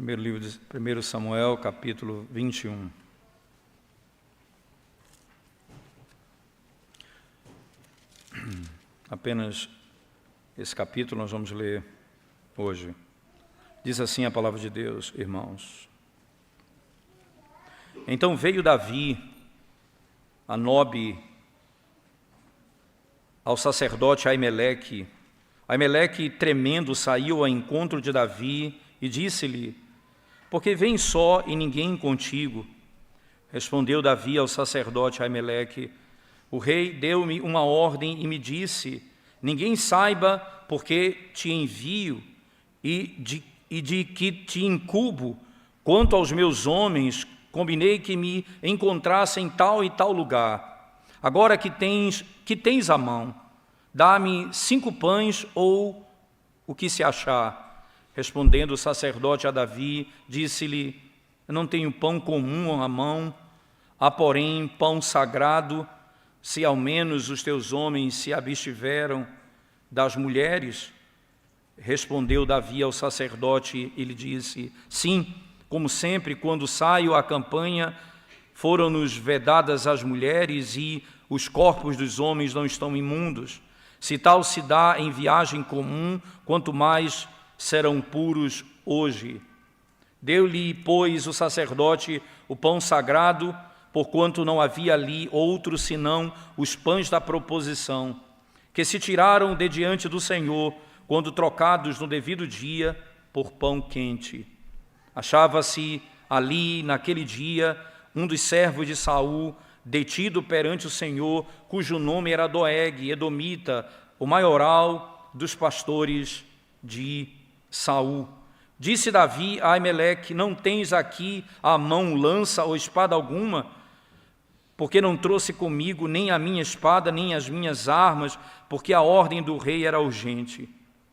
Primeiro livro de 1 Samuel, capítulo 21. Apenas esse capítulo nós vamos ler hoje. Diz assim a palavra de Deus, irmãos. Então veio Davi a Nobe, ao sacerdote Aimeleque. Aimeleque, tremendo, saiu ao encontro de Davi e disse-lhe: por que vem só e ninguém contigo? Respondeu Davi ao sacerdote Aimeleque: o rei deu-me uma ordem e me disse: ninguém saiba porque te envio e de que te incubo. Quanto aos meus homens, combinei que me encontrassem em tal e tal lugar. Agora que tens à mão, dá-me 5 pães ou o que se achar. Respondendo o sacerdote a Davi, disse-lhe: eu não tenho pão comum à mão, há porém pão sagrado, se ao menos os teus homens se abstiveram das mulheres. Respondeu Davi ao sacerdote e lhe disse: sim, como sempre, quando saio à campanha, foram-nos vedadas as mulheres e os corpos dos homens não estão imundos. Se tal se dá em viagem comum, quanto mais serão puros hoje. Deu-lhe, pois, o sacerdote o pão sagrado, porquanto não havia ali outro senão os pães da proposição, que se tiraram de diante do Senhor, quando trocados no devido dia por pão quente. Achava-se ali, naquele dia, um dos servos de Saul, detido perante o Senhor, cujo nome era Doeg, edomita, o maioral dos pastores de Saul. Disse Davi a Aimeleque: não tens aqui à mão lança ou espada alguma? Porque não trouxe comigo nem a minha espada, nem as minhas armas, porque a ordem do rei era urgente.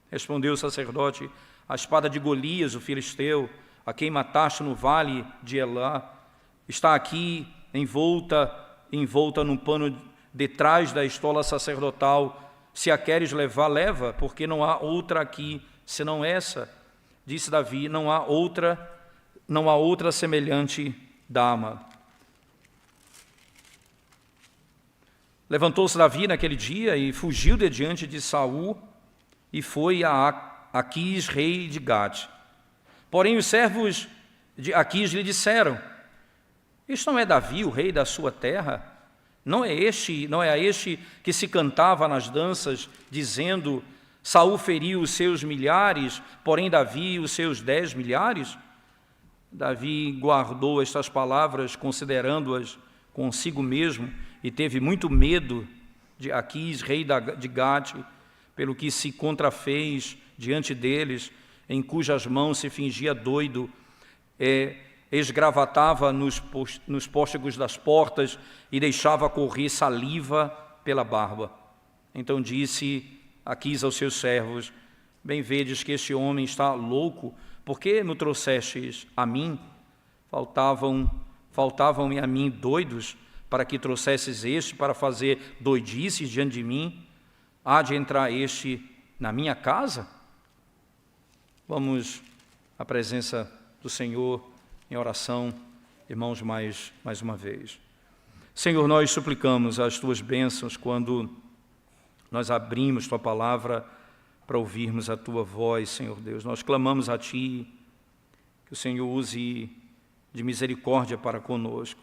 Respondeu o sacerdote: a espada de Golias, o filisteu, a quem mataste no vale de Elá, está aqui envolta num pano detrás da estola sacerdotal. Se a queres levar, leva, porque não há outra aqui senão essa. Disse Davi: não há outra semelhante dama. Levantou-se Davi naquele dia e fugiu de diante de Saul e foi a Aquis, rei de Gate. Porém os servos de Aquis lhe disseram: isto não é Davi, o rei da sua terra? Não é a este que se cantava nas danças, dizendo: Saul feriu os seus milhares, porém Davi os seus 10 milhares? Davi guardou estas palavras, considerando-as consigo mesmo, e teve muito medo de Aquis, rei de Gate, pelo que se contrafez diante deles, em cujas mãos se fingia doido, esgravatava nos pórtigos das portas e deixava correr saliva pela barba. Então disse Aquis aos seus servos: bem vedes que este homem está louco, por que me trouxestes a mim? Faltavam-me a mim doidos, para que trouxesses este para fazer doidices diante de mim? Há de entrar este na minha casa? Vamos à presença do Senhor em oração, irmãos, mais uma vez. Senhor, nós suplicamos as Tuas bênçãos quando nós abrimos Tua palavra para ouvirmos a Tua voz, Senhor Deus. Nós clamamos a Ti, que o Senhor use de misericórdia para conosco.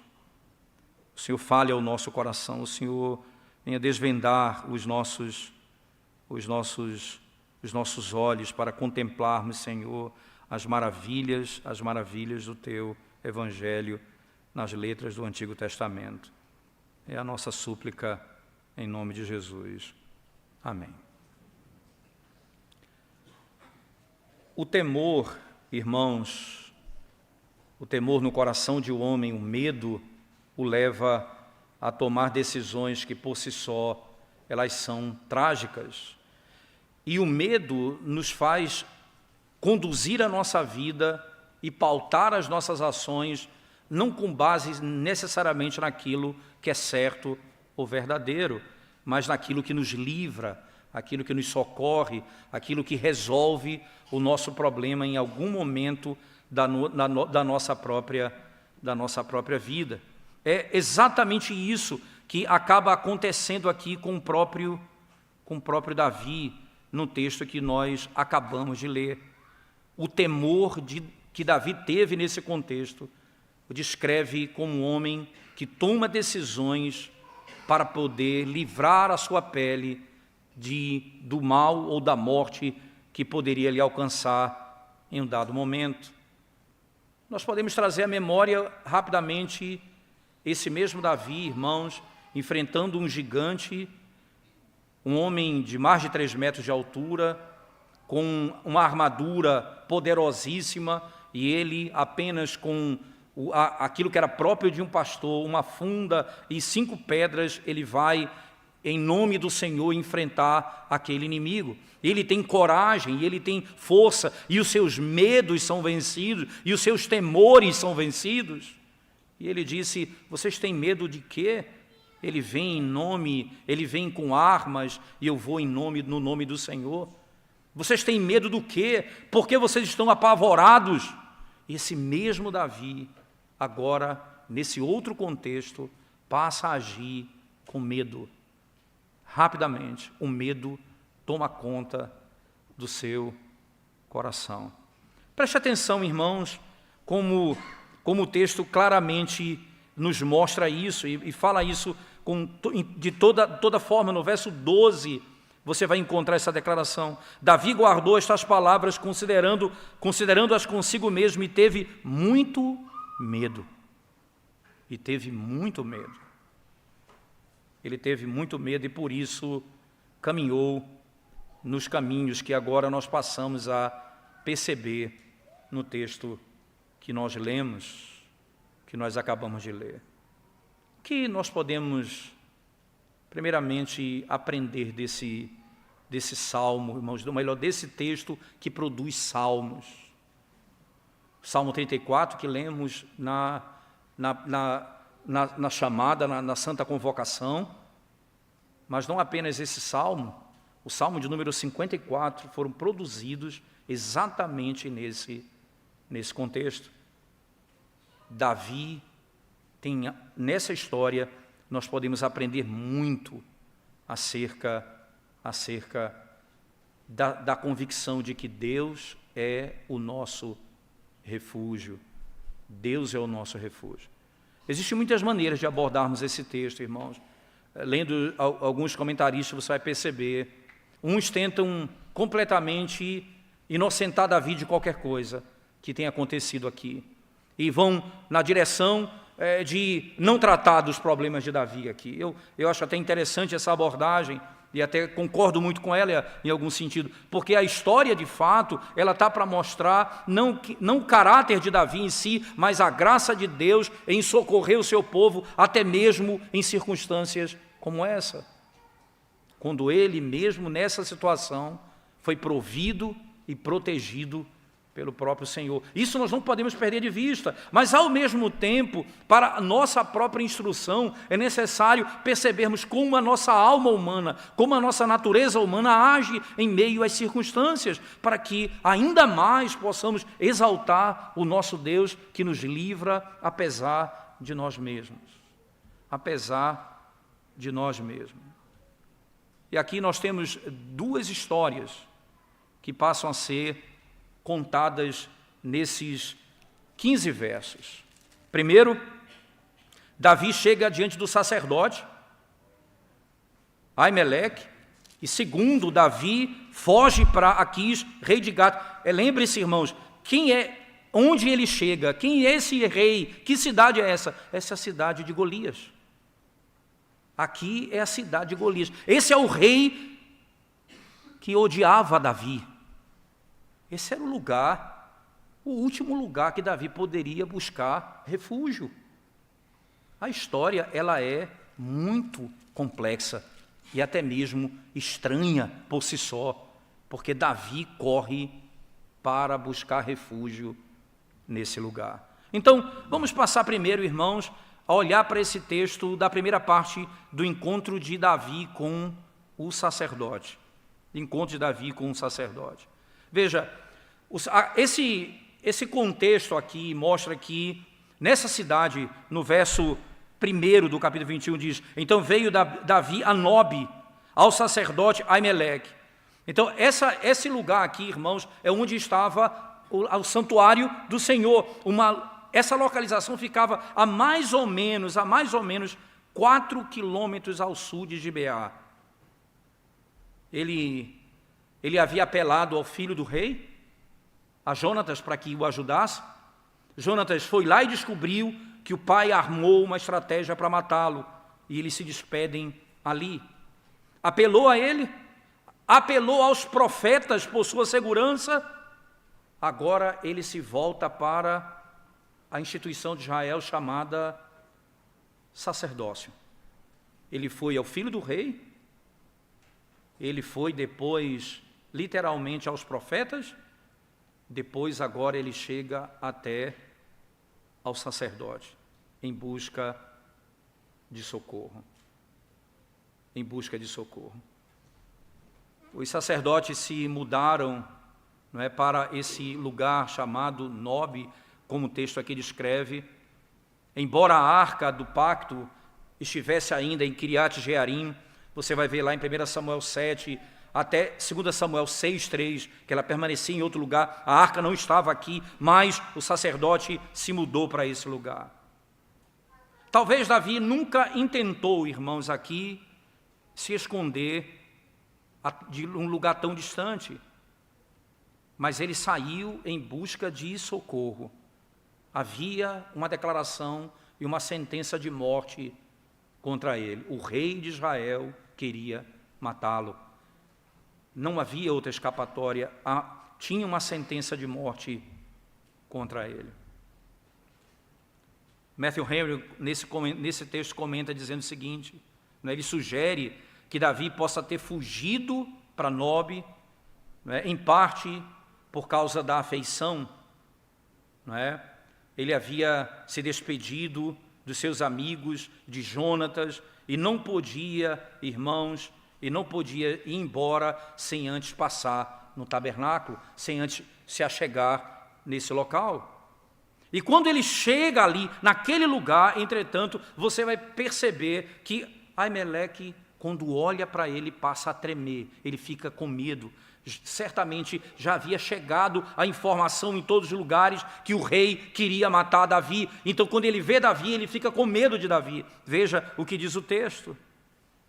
O Senhor fale ao nosso coração, o Senhor venha desvendar os nossos olhos para contemplarmos, Senhor, as maravilhas do Teu Evangelho nas letras do Antigo Testamento. É a nossa súplica em nome de Jesus. Amém. O temor, irmãos, o temor no coração de um homem, o medo, o leva a tomar decisões que por si só elas são trágicas. E o medo nos faz conduzir a nossa vida e pautar as nossas ações, não com base necessariamente naquilo que é certo ou verdadeiro, mas naquilo que nos livra, aquilo que nos socorre, aquilo que resolve o nosso problema em algum momento da nossa própria vida. É exatamente isso que acaba acontecendo aqui com o próprio Davi, no texto que nós acabamos de ler. O temor que Davi teve nesse contexto o descreve como um homem que toma decisões para poder livrar a sua pele do mal ou da morte que poderia lhe alcançar em um dado momento. Nós podemos trazer à memória rapidamente esse mesmo Davi, irmãos, enfrentando um gigante, um homem de mais de 3 metros de altura, com uma armadura poderosíssima, e ele apenas com aquilo que era próprio de um pastor, uma funda e 5 pedras, ele vai, em nome do Senhor, enfrentar aquele inimigo. Ele tem coragem, ele tem força, e os seus medos são vencidos, e os seus temores são vencidos. E ele disse: vocês têm medo de quê? Ele vem com armas, e eu vou no nome do Senhor. Vocês têm medo do quê? Por que vocês estão apavorados? Esse mesmo Davi, agora, nesse outro contexto, passa a agir com medo. Rapidamente, o medo toma conta do seu coração. Preste atenção, irmãos, como o texto claramente nos mostra isso, e fala isso de toda forma. No verso 12, você vai encontrar essa declaração. Davi guardou estas palavras, considerando-as consigo mesmo, e teve muito medo. E teve muito medo. Ele teve muito medo e por isso caminhou nos caminhos que agora nós passamos a perceber no texto que nós lemos, que nós acabamos de ler. O que nós podemos, primeiramente, aprender desse salmo, irmãos, ou melhor, desse texto que produz salmos? Salmo 34, que lemos na chamada, na santa convocação, mas não apenas esse salmo, o salmo de número 54 foram produzidos exatamente nesse contexto. Davi nessa história, nós podemos aprender muito acerca da convicção de que Deus é o nosso refúgio. Deus é o nosso refúgio. Existem muitas maneiras de abordarmos esse texto, irmãos. Lendo alguns comentaristas, você vai perceber. Uns tentam completamente inocentar Davi de qualquer coisa que tenha acontecido aqui. E vão na direção de não tratar dos problemas de Davi aqui. Eu acho até interessante essa abordagem, e até concordo muito com ela em algum sentido, porque a história, de fato, ela está para mostrar não o caráter de Davi em si, mas a graça de Deus em socorrer o seu povo, até mesmo em circunstâncias como essa. Quando ele mesmo, nessa situação, foi provido e protegido pelo próprio Senhor. Isso nós não podemos perder de vista, mas ao mesmo tempo, para a nossa própria instrução, é necessário percebermos como a nossa alma humana, como a nossa natureza humana age em meio às circunstâncias, para que ainda mais possamos exaltar o nosso Deus que nos livra apesar de nós mesmos. Apesar de nós mesmos. E aqui nós temos 2 histórias que passam a ser contadas nesses 15 versos. Primeiro, Davi chega diante do sacerdote Aimeleque, e segundo, Davi foge para Aquis, rei de Gat. Lembre-se, irmãos, onde ele chega? Quem é esse rei? Que cidade é essa? Essa é a cidade de Golias. Aqui é a cidade de Golias. Esse é o rei que odiava Davi. Esse era o último lugar que Davi poderia buscar refúgio. A história, ela é muito complexa e até mesmo estranha por si só, porque Davi corre para buscar refúgio nesse lugar. Então, vamos passar primeiro, irmãos, a olhar para esse texto da primeira parte do encontro de Davi com o sacerdote. Encontro de Davi com o sacerdote. Veja, esse contexto aqui mostra que, nessa cidade, no verso 1 do capítulo 21, diz: então veio Davi a Nobe, ao sacerdote Aimeleque. Então, esse lugar aqui, irmãos, é onde estava o santuário do Senhor. Essa localização ficava a mais ou menos 4 quilômetros ao sul de Gibeá. Ele havia apelado ao filho do rei, a Jonatas, para que o ajudasse. Jonatas foi lá e descobriu que o pai armou uma estratégia para matá-lo, e eles se despedem ali. Apelou a ele, apelou aos profetas por sua segurança. Agora ele se volta para a instituição de Israel chamada sacerdócio. Ele foi ao filho do rei, ele foi depois literalmente aos profetas, depois agora ele chega até ao sacerdote, em busca de socorro. Em busca de socorro. Os sacerdotes se mudaram, não é, para esse lugar chamado Nobe, como o texto aqui descreve. Embora a arca do pacto estivesse ainda em Kiriat Jearim, você vai ver lá em 1 Samuel 7, até 2 Samuel 6:3, que ela permanecia em outro lugar. A arca não estava aqui, mas o sacerdote se mudou para esse lugar. Talvez Davi nunca intentou, irmãos, aqui se esconder de um lugar tão distante, mas ele saiu em busca de socorro. Havia uma declaração e uma sentença de morte contra ele. O rei de Israel queria matá-lo. Não havia outra escapatória, tinha uma sentença de morte contra ele. Matthew Henry, nesse texto, comenta dizendo o seguinte, né, ele sugere que Davi possa ter fugido para Nobe, né, em parte por causa da afeição. Né? Ele havia se despedido dos seus amigos, de Jonatas, e não podia, irmãos, e não podia ir embora sem antes passar no tabernáculo, sem antes se achegar nesse local. E quando ele chega ali, naquele lugar, entretanto, você vai perceber que Aimeleque, quando olha para ele, passa a tremer, ele fica com medo. Certamente já havia chegado a informação em todos os lugares que o rei queria matar Davi. Então, quando ele vê Davi, ele fica com medo de Davi. Veja o que diz o texto.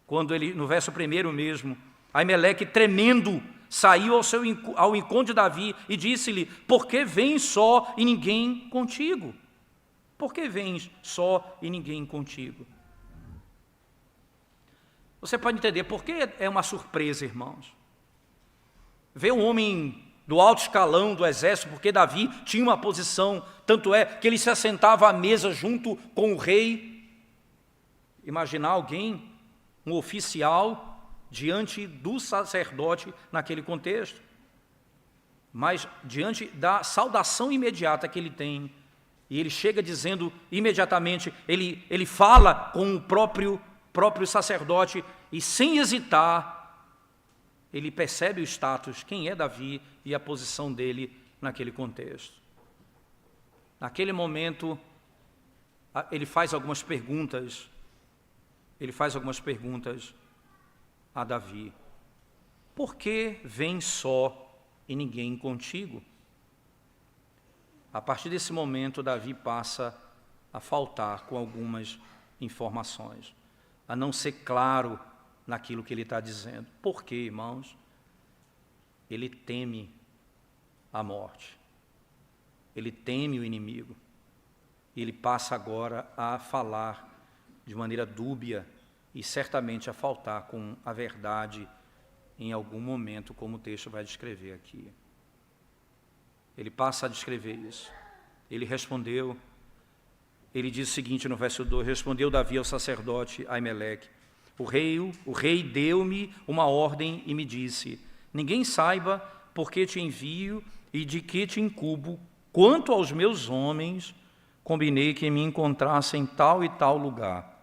Quando ele, no verso 1 mesmo, Aimeleque, tremendo, saiu ao encontro de Davi e disse-lhe: por que vens só e ninguém contigo? Por que vens só e ninguém contigo? Você pode entender por que é uma surpresa, irmãos. Ver um homem do alto escalão do exército, porque Davi tinha uma posição, tanto é que ele se assentava à mesa junto com o rei. Imaginar alguém, um oficial, diante do sacerdote naquele contexto. Mas diante da saudação imediata que ele tem, e ele chega dizendo imediatamente, ele fala com o próprio sacerdote, e sem hesitar, ele percebe o status, quem é Davi e a posição dele naquele contexto. Naquele momento, ele faz algumas perguntas a Davi. Por que vem só e ninguém contigo? A partir desse momento, Davi passa a faltar com algumas informações, a não ser claro naquilo que ele está dizendo. Por quê, irmãos? Ele teme a morte. Ele teme o inimigo. E ele passa agora a falar de maneira dúbia e certamente a faltar com a verdade em algum momento, como o texto vai descrever aqui. Ele passa a descrever isso. Ele respondeu, ele diz o seguinte no verso 2, respondeu Davi ao sacerdote Aimeleque: O rei deu-me uma ordem e me disse: ninguém saiba por que te envio e de que te incubo. Quanto aos meus homens, combinei que me encontrassem em tal e tal lugar.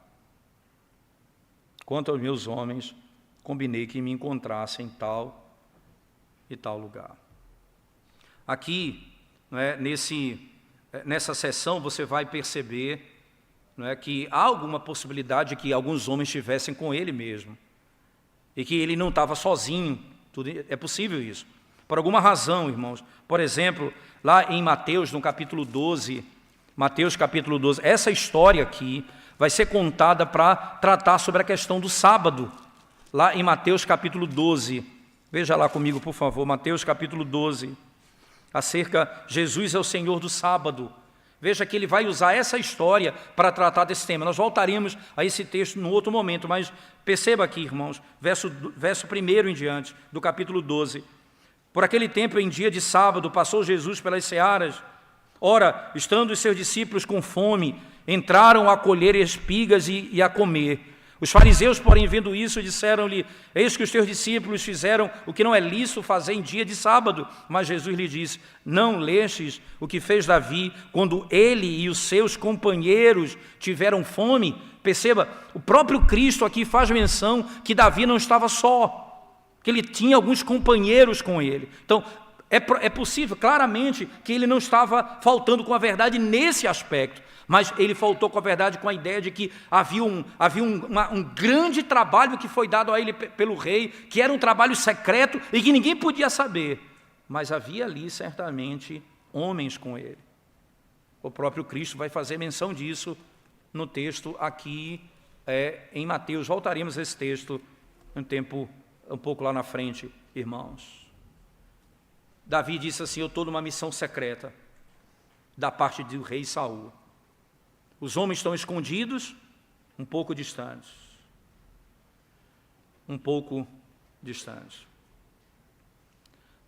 Quanto aos meus homens, combinei que me encontrassem em tal e tal lugar. Aqui, não é, nessa sessão você vai perceber, não é, que há alguma possibilidade de que alguns homens estivessem com ele mesmo, e que ele não estava sozinho. É possível isso, por alguma razão, irmãos. Por exemplo, lá em Mateus, no capítulo 12, essa história aqui vai ser contada para tratar sobre a questão do sábado, lá em Mateus capítulo 12, veja lá comigo, por favor, Mateus capítulo 12, Jesus é o Senhor do sábado. Veja que ele vai usar essa história para tratar desse tema. Nós voltaremos a esse texto num outro momento, mas perceba aqui, irmãos, verso 1 em diante, do capítulo 12. Por aquele tempo, em dia de sábado, passou Jesus pelas searas. Ora, estando os seus discípulos com fome, entraram a colher espigas e a comer. Os fariseus, porém, vendo isso, disseram-lhe: eis que os teus discípulos fizeram o que não é lícito fazer em dia de sábado. Mas Jesus lhe disse: não lestes o que fez Davi, quando ele e os seus companheiros tiveram fome? Perceba, o próprio Cristo aqui faz menção que Davi não estava só, que ele tinha alguns companheiros com ele. Então, é possível, claramente, que ele não estava faltando com a verdade nesse aspecto, mas ele faltou com a verdade com a ideia de que havia um grande trabalho que foi dado a ele pelo rei, que era um trabalho secreto e que ninguém podia saber, mas havia ali certamente homens com ele. O próprio Cristo vai fazer menção disso no texto aqui em Mateus. Voltaremos a esse texto um pouco lá na frente, irmãos. Davi disse assim: eu estou numa missão secreta da parte do rei Saul. Os homens estão escondidos, um pouco distantes.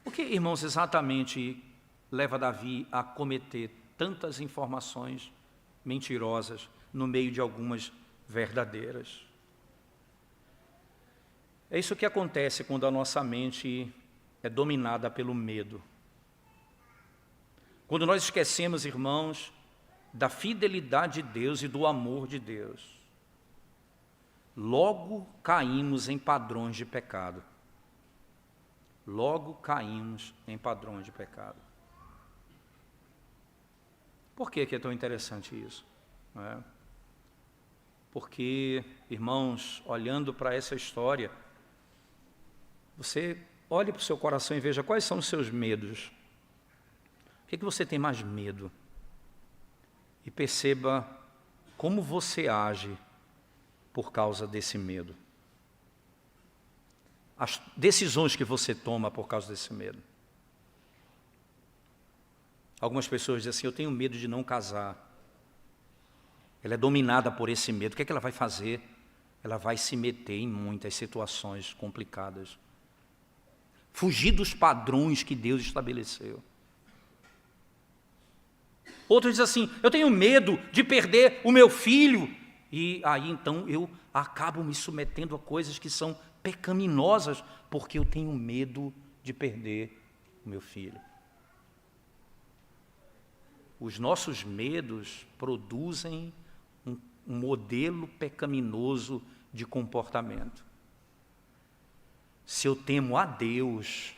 O que, irmãos, exatamente leva Davi a cometer tantas informações mentirosas no meio de algumas verdadeiras? É isso que acontece quando a nossa mente é dominada pelo medo. Quando nós esquecemos, irmãos, da fidelidade de Deus e do amor de Deus, logo caímos em padrões de pecado. Por que é tão interessante isso? Porque, irmãos, olhando para essa história, você olhe para o seu coração e veja quais são os seus medos. O que você tem mais medo? E perceba como você age por causa desse medo. As decisões que você toma por causa desse medo. Algumas pessoas dizem assim: eu tenho medo de não casar. Ela é dominada por esse medo. O que é que ela vai fazer? Ela vai se meter em muitas situações complicadas. Fugir dos padrões que Deus estabeleceu. Outros dizem assim: eu tenho medo de perder o meu filho. E aí então eu acabo me submetendo a coisas que são pecaminosas, porque eu tenho medo de perder o meu filho. Os nossos medos produzem um modelo pecaminoso de comportamento. Se eu temo a Deus,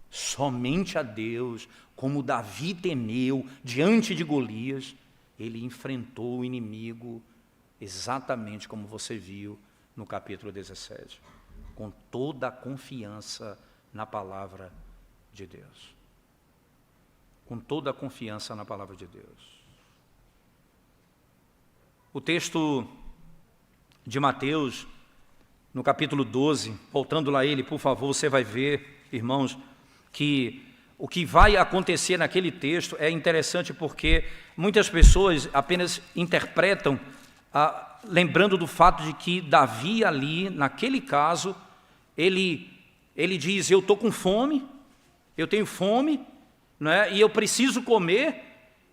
somente a Deus, como Davi temeu diante de Golias, ele enfrentou o inimigo exatamente como você viu no capítulo 17, com toda a confiança na palavra de Deus. Com toda a confiança na palavra de Deus. O texto de Mateus, no capítulo 12, voltando lá a ele, por favor, você vai ver, irmãos, que o que vai acontecer naquele texto é interessante, porque muitas pessoas apenas interpretam, lembrando do fato de que Davi ali, naquele caso, ele diz: eu estou com fome, eu tenho fome, né, e eu preciso comer.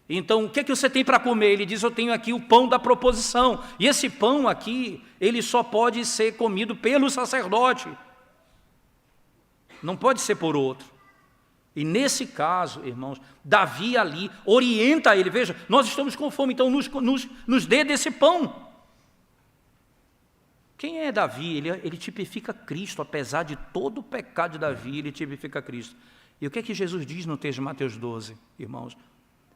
Então, o que é que você tem para comer? Ele diz: eu tenho aqui o pão da proposição. E esse pão aqui, ele só pode ser comido pelo sacerdote. Não pode ser por outro. E nesse caso, irmãos, Davi ali orienta ele: veja, nós estamos com fome, então nos dê desse pão. Quem é Davi? Ele tipifica Cristo. Apesar de todo o pecado de Davi, ele tipifica Cristo. E o que é que Jesus diz no texto de Mateus 12, irmãos?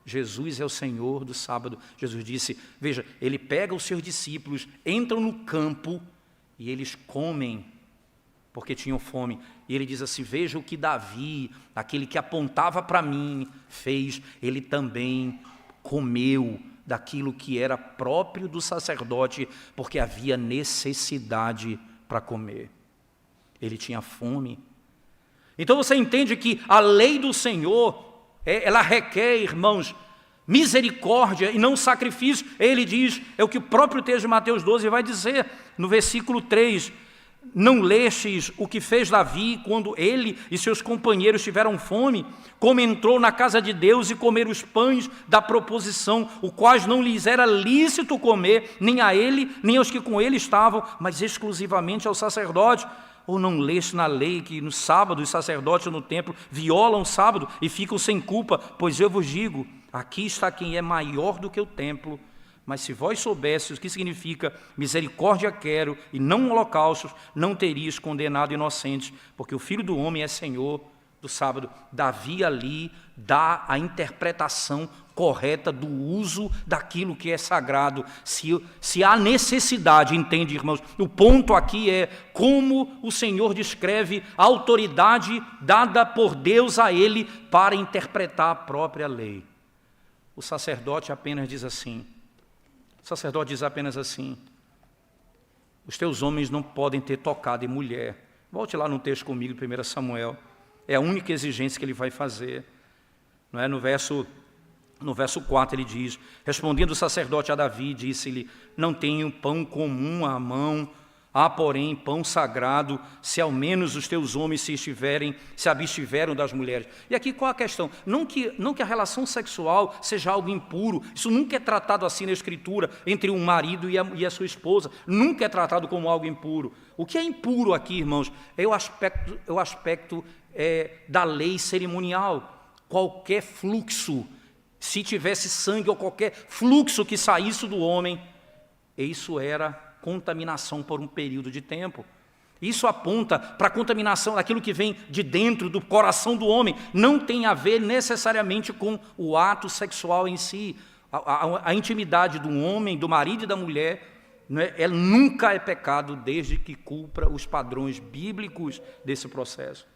Jesus é o Senhor do sábado. Jesus disse, veja, ele pega os seus discípulos, entram no campo e eles comem, porque tinham fome. E ele diz assim, veja o que Davi, aquele que apontava para mim, fez. Ele também comeu daquilo que era próprio do sacerdote, porque havia necessidade para comer. Ele tinha fome. Então você entende que a lei do Senhor, ela requer, irmãos, misericórdia e não sacrifício. Ele diz, é o que o próprio texto de Mateus 12 vai dizer, no versículo 3, não lestes o que fez Davi quando ele e seus companheiros tiveram fome, como entrou na casa de Deus e comer os pães da proposição, o quais não lhes era lícito comer, nem a ele, nem aos que com ele estavam, mas exclusivamente ao sacerdote? Ou não leste na lei que no sábado os sacerdotes no templo violam o sábado e ficam sem culpa? Pois eu vos digo, aqui está quem é maior do que o templo. Mas se vós soubesseis o que significa misericórdia quero e não holocaustos, não terias condenado inocentes, porque o Filho do Homem é Senhor do sábado. Davi ali dá a interpretação correta do uso daquilo que é sagrado. Se há necessidade, entende, irmãos? O ponto aqui é como o Senhor descreve a autoridade dada por Deus a ele para interpretar a própria lei. O sacerdote apenas diz assim, os teus homens não podem ter tocado em mulher. Volte lá no texto comigo, 1 Samuel. É a única exigência que ele vai fazer. Não é? No verso 4 ele diz, respondendo o sacerdote a Davi, disse-lhe, não tenho pão comum à mão, há porém pão sagrado, se ao menos os teus homens se abstiveram das mulheres. E aqui qual a questão? Não que a relação sexual seja algo impuro, isso nunca é tratado assim na Escritura, entre um marido e a sua esposa, nunca é tratado como algo impuro. O que é impuro aqui, irmãos, é o aspecto da lei cerimonial. Qualquer fluxo, se tivesse sangue ou qualquer fluxo que saísse do homem, isso era contaminação por um período de tempo. Isso aponta para a contaminação daquilo que vem de dentro do coração do homem. Não tem a ver necessariamente com o ato sexual em si. A intimidade do homem, do marido e da mulher, ela nunca é pecado desde que cumpra os padrões bíblicos desse processo.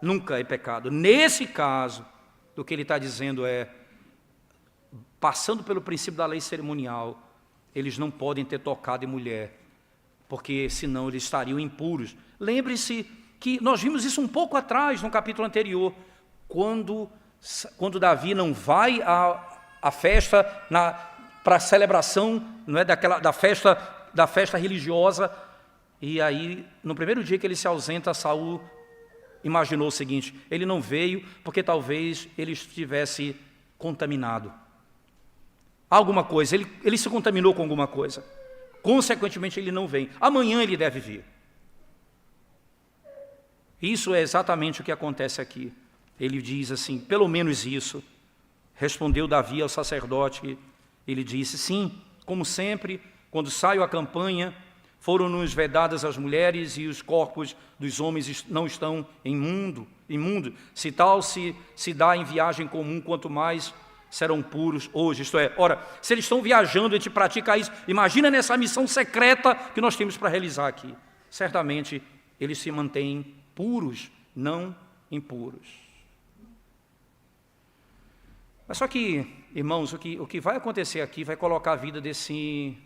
Nunca é pecado. Nesse caso, o que ele está dizendo é, passando pelo princípio da lei cerimonial, eles não podem ter tocado em mulher, porque senão eles estariam impuros. Lembre-se que nós vimos isso um pouco atrás, no capítulo anterior, quando Davi não vai à festa, para a celebração, não é, da festa religiosa, e aí, no primeiro dia que ele se ausenta, Saul imaginou o seguinte, ele não veio porque talvez ele estivesse contaminado. Alguma coisa, ele se contaminou com alguma coisa. Consequentemente, ele não vem. Amanhã ele deve vir. Isso é exatamente o que acontece aqui. Ele diz assim, pelo menos isso. Respondeu Davi ao sacerdote, ele disse, sim, como sempre, quando saio à campanha, foram-nos vedadas as mulheres e os corpos dos homens não estão imundo. Se tal se dá em viagem comum, quanto mais serão puros hoje, isto é, ora, se eles estão viajando e te pratica isso, imagina nessa missão secreta que nós temos para realizar aqui. Certamente, eles se mantêm puros, não impuros. Mas só que, irmãos, o que vai acontecer aqui vai colocar a vida desse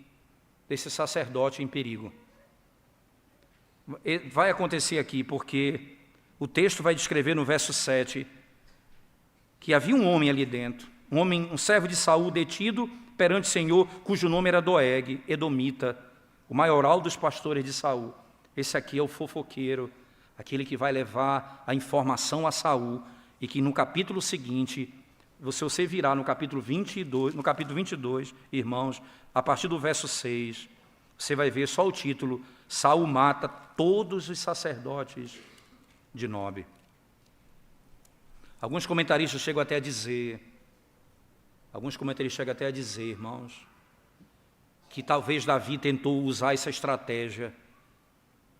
sacerdote em perigo. Vai acontecer aqui porque o texto vai descrever no verso 7 que havia um homem ali dentro, um servo de Saul detido perante o Senhor, cujo nome era Doeg, edomita, o maioral dos pastores de Saul. Esse aqui é o fofoqueiro, aquele que vai levar a informação a Saul, e que no capítulo seguinte, se você virar no capítulo 22, irmãos, a partir do verso 6, você vai ver só o título, Saul mata todos os sacerdotes de Nob. Alguns comentaristas chegam até a dizer, irmãos, que talvez Davi tentou usar essa estratégia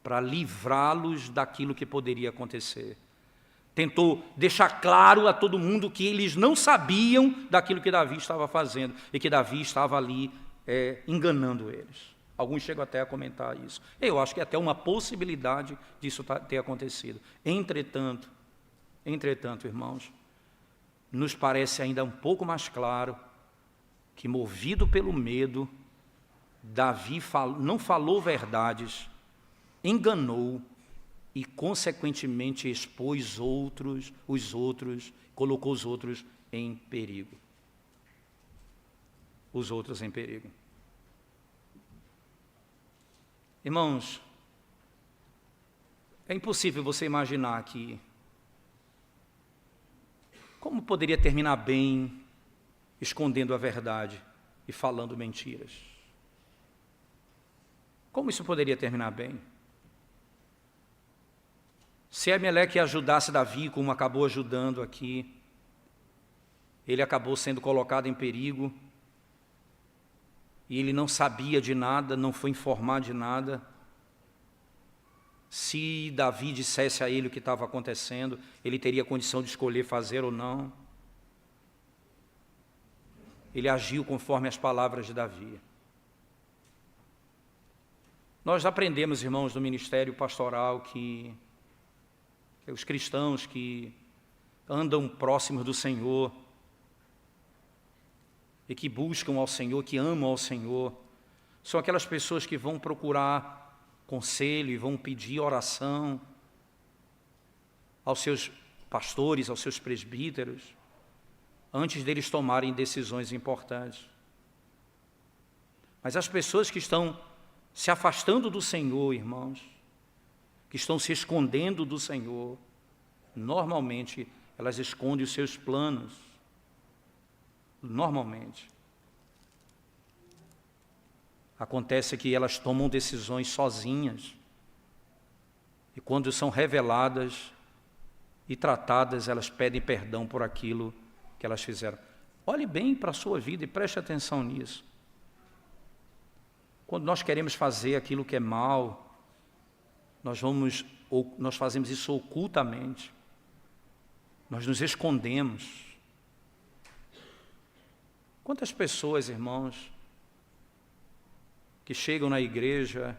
para livrá-los daquilo que poderia acontecer. tentou deixar claro a todo mundo que eles não sabiam daquilo que Davi estava fazendo e que Davi estava ali enganando eles. Alguns chegam até a comentar isso. Eu acho que é até uma possibilidade disso ter acontecido. Entretanto, irmãos, nos parece ainda um pouco mais claro que, movido pelo medo, Davi não falou verdades, enganou e, consequentemente, expôs os outros, colocou os outros em perigo. Os outros em perigo. Irmãos, é impossível você imaginar que como poderia terminar bem escondendo a verdade e falando mentiras? Como isso poderia terminar bem? Se Ameleque ajudasse Davi, como acabou ajudando aqui, ele acabou sendo colocado em perigo, e ele não sabia de nada, não foi informar de nada. Se Davi dissesse a ele o que estava acontecendo, ele teria condição de escolher fazer ou não. Ele agiu conforme as palavras de Davi. Nós aprendemos, irmãos, no ministério pastoral que os cristãos que andam próximos do Senhor e que buscam ao Senhor, que amam ao Senhor, são aquelas pessoas que vão procurar conselho e vão pedir oração aos seus pastores, aos seus presbíteros, antes deles tomarem decisões importantes. Mas as pessoas que estão se afastando do Senhor, irmãos, que estão se escondendo do Senhor, normalmente elas escondem os seus planos. Normalmente. Acontece que elas tomam decisões sozinhas. E quando são reveladas e tratadas, elas pedem perdão por aquilo que elas fizeram. Olhe bem para a sua vida e preste atenção nisso. Quando nós queremos fazer aquilo que é mal, nós fazemos isso ocultamente. Nós nos escondemos. Quantas pessoas, irmãos, que chegam na igreja,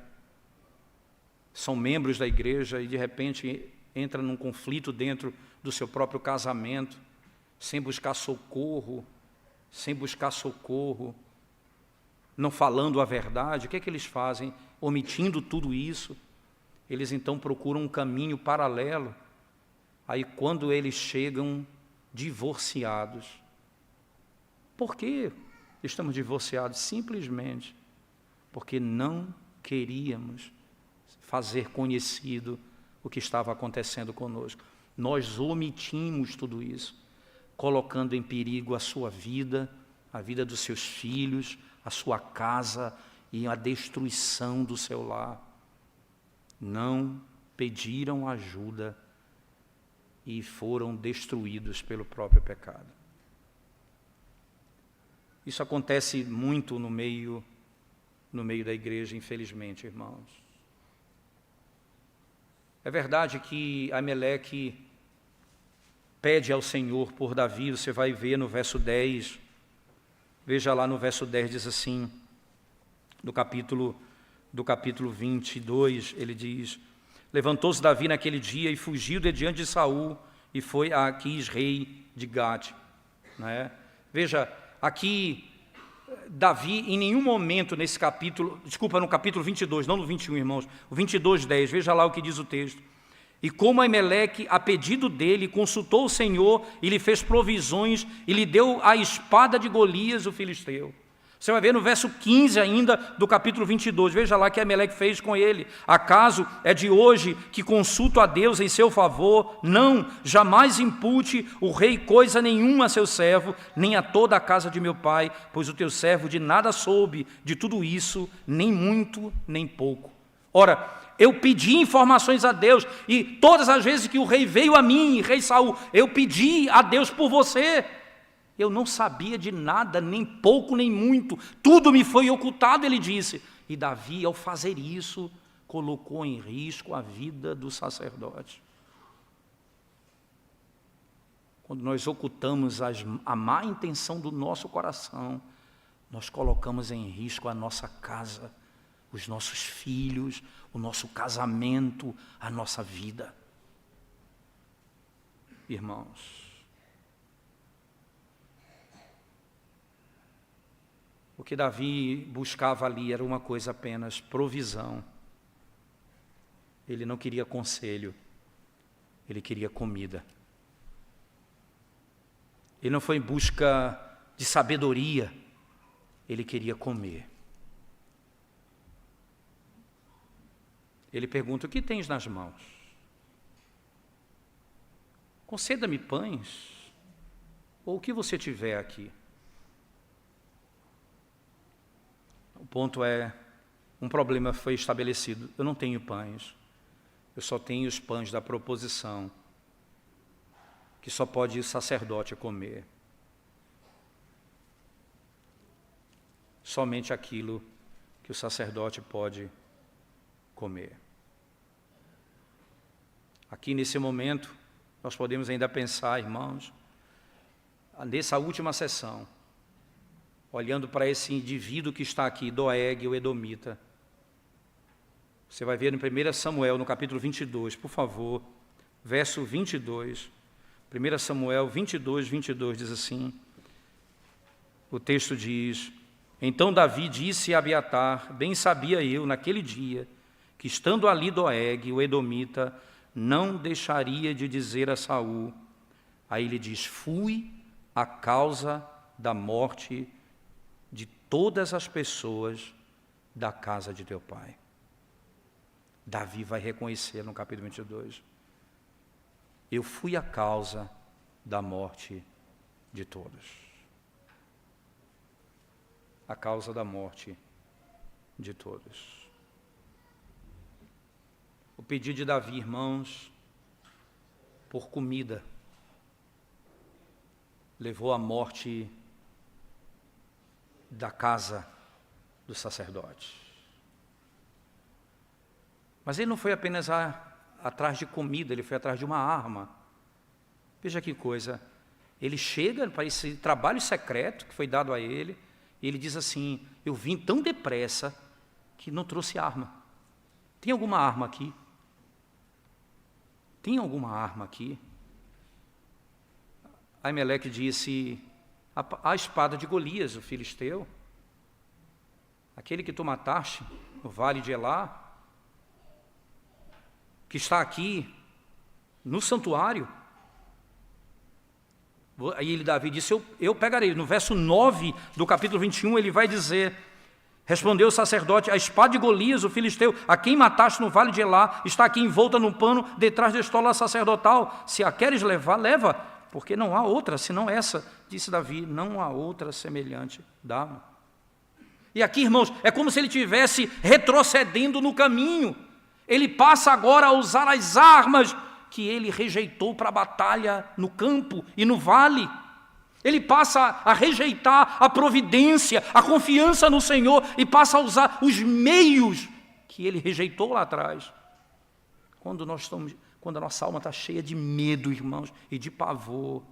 são membros da igreja e de repente entram num conflito dentro do seu próprio casamento, sem buscar socorro, não falando a verdade. O que é que eles fazem? Omitindo tudo isso, eles então procuram um caminho paralelo. Aí quando eles chegam divorciados, por que estamos divorciados? Simplesmente porque não queríamos fazer conhecido o que estava acontecendo conosco. Nós omitimos tudo isso, colocando em perigo a sua vida, a vida dos seus filhos, a sua casa e a destruição do seu lar. Não pediram ajuda e foram destruídos pelo próprio pecado. Isso acontece muito no meio da igreja, infelizmente, irmãos. É verdade que Ameleque pede ao Senhor por Davi, você vai ver no verso 10, veja lá no verso 10, diz assim, do capítulo 22, ele diz: levantou-se Davi naquele dia e fugiu de diante de Saul e foi a Aquis, rei de Gate. Veja, aqui Davi em nenhum momento nesse capítulo, no capítulo 22, não no 21, irmãos, o 22:10, veja lá o que diz o texto. E como Ameleque, a pedido dele, consultou o Senhor e lhe fez provisões e lhe deu a espada de Golias, o filisteu. Você vai ver no verso 15 ainda do capítulo 22, veja lá o que Ameleque fez com ele. Acaso é de hoje que consulto a Deus em seu favor? Não, jamais impute o rei coisa nenhuma a seu servo, nem a toda a casa de meu pai, pois o teu servo de nada soube de tudo isso, nem muito, nem pouco. Ora, eu pedi informações a Deus, e todas as vezes que o rei veio a mim, rei Saul, eu pedi a Deus por você. Eu não sabia de nada, nem pouco, nem muito. Tudo me foi ocultado, ele disse. E Davi, ao fazer isso, colocou em risco a vida do sacerdote. quando nós ocultamos a má intenção do nosso coração, nós colocamos em risco a nossa casa, os nossos filhos, o nosso casamento, a nossa vida. Irmãos, o que Davi buscava ali era uma coisa apenas: provisão. Ele não queria conselho, ele queria comida. Ele não foi em busca de sabedoria, ele queria comer. Ele pergunta: o que tens nas mãos? Conceda-me pães, ou o que você tiver aqui. O ponto é, um problema foi estabelecido: eu não tenho pães, eu só tenho os pães da proposição, que só pode o sacerdote comer. Somente aquilo que o sacerdote pode comer. Aqui nesse momento, nós podemos ainda pensar, irmãos, nessa última sessão, olhando para esse indivíduo que está aqui, Doeg, o Edomita. Você vai ver no 1 Samuel, no capítulo 22, por favor, verso 22. 1 Samuel 22, 22 diz assim, o texto diz: então Davi disse a Abiatar: bem sabia eu, naquele dia, que estando ali Doeg, o Edomita, não deixaria de dizer a Saul. Aí ele diz: fui a causa da morte de todas as pessoas da casa de teu pai. Davi vai reconhecer no capítulo 22. Eu fui a causa da morte de todos. A causa da morte de todos. O pedido de Davi, irmãos, por comida, levou à morte da casa do sacerdote. Mas ele não foi apenas atrás de comida, ele foi atrás de uma arma. Veja que coisa, ele chega para esse trabalho secreto que foi dado a ele, e ele diz assim: eu vim tão depressa que não trouxe arma. Tem alguma arma aqui? Tem alguma arma aqui? Aimeleque disse: a espada de Golias, o filisteu, aquele que tu mataste no vale de Elá, que está aqui no santuário. Aí Davi disse: eu pegarei. No verso 9 do capítulo 21, ele vai dizer: respondeu o sacerdote: a espada de Golias, o filisteu, a quem mataste no vale de Elá, está aqui envolta num pano detrás da estola sacerdotal. Se a queres levar, leva, porque não há outra senão essa. Disse Davi: não há outra semelhante. Dá-me. E aqui, irmãos, é como se ele estivesse retrocedendo no caminho. Ele passa agora a usar as armas que ele rejeitou para a batalha no campo e no vale. Ele passa a rejeitar a providência, a confiança no Senhor, e passa a usar os meios que ele rejeitou lá atrás. Quando a nossa alma está cheia de medo, irmãos, e de pavor,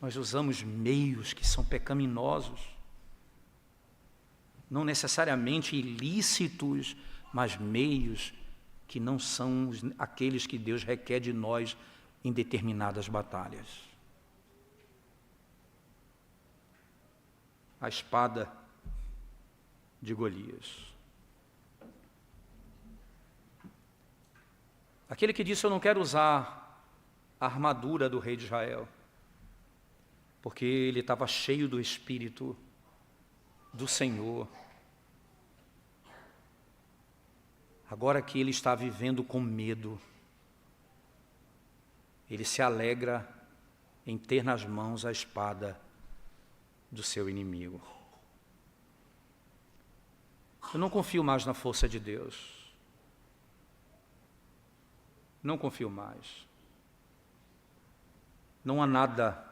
nós usamos meios que são pecaminosos, não necessariamente ilícitos, mas meios que não são aqueles que Deus requer de nós em determinadas batalhas. A espada de Golias. Aquele que disse: eu não quero usar a armadura do rei de Israel, porque ele estava cheio do Espírito do Senhor. Agora que ele está vivendo com medo, ele se alegra em ter nas mãos a espada do seu inimigo. Eu não confio mais na força de Deus. Não confio mais. Não há nada,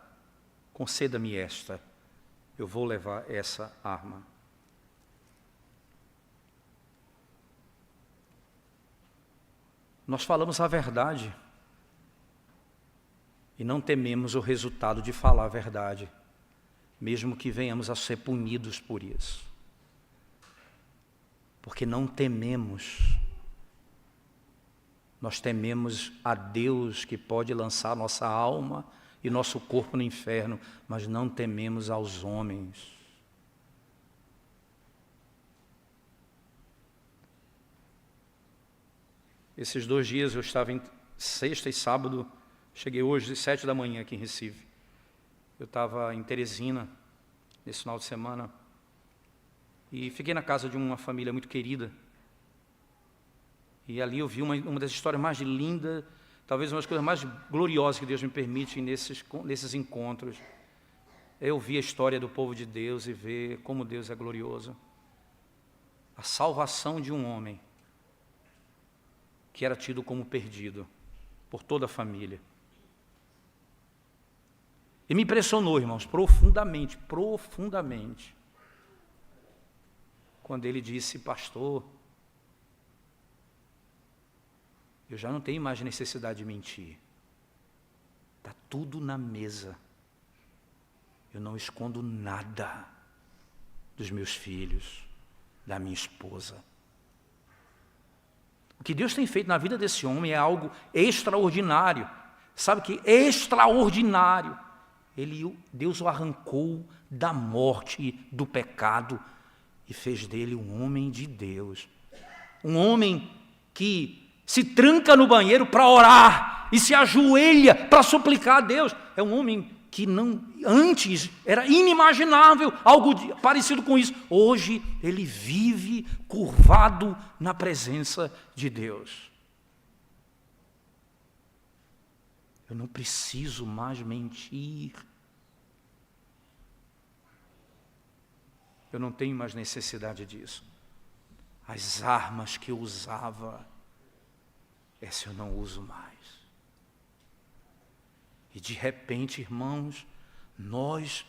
conceda-me esta, eu vou levar essa arma. Nós falamos a verdade. E não tememos o resultado de falar a verdade, mesmo que venhamos a ser punidos por isso. Porque não tememos. Nós tememos a Deus que pode lançar nossa alma e nosso corpo no inferno, mas não tememos aos homens. Esses 2 dias eu estava em sexta e sábado, cheguei hoje às 7 da manhã aqui em Recife. Eu estava em Teresina, nesse final de semana, e fiquei na casa de uma família muito querida. E ali eu vi uma das histórias mais lindas, talvez uma das coisas mais gloriosas que Deus me permite nesses encontros. É ouvir a história do povo de Deus e ver como Deus é glorioso. A salvação de um homem que era tido como perdido por toda a família. E me impressionou, irmãos, profundamente, quando ele disse: pastor, eu já não tenho mais necessidade de mentir. Está tudo na mesa. Eu não escondo nada dos meus filhos, da minha esposa. O que Deus tem feito na vida desse homem é algo extraordinário. Sabe que extraordinário. Deus o arrancou da morte, do pecado, e fez dele um homem de Deus. Um homem que se tranca no banheiro para orar e se ajoelha para suplicar a Deus. É um homem que antes era inimaginável algo parecido com isso. Hoje ele vive curvado na presença de Deus. Eu não preciso mais mentir. Eu não tenho mais necessidade disso. As armas que eu usava, essa eu não uso mais. E de repente, irmãos, nós,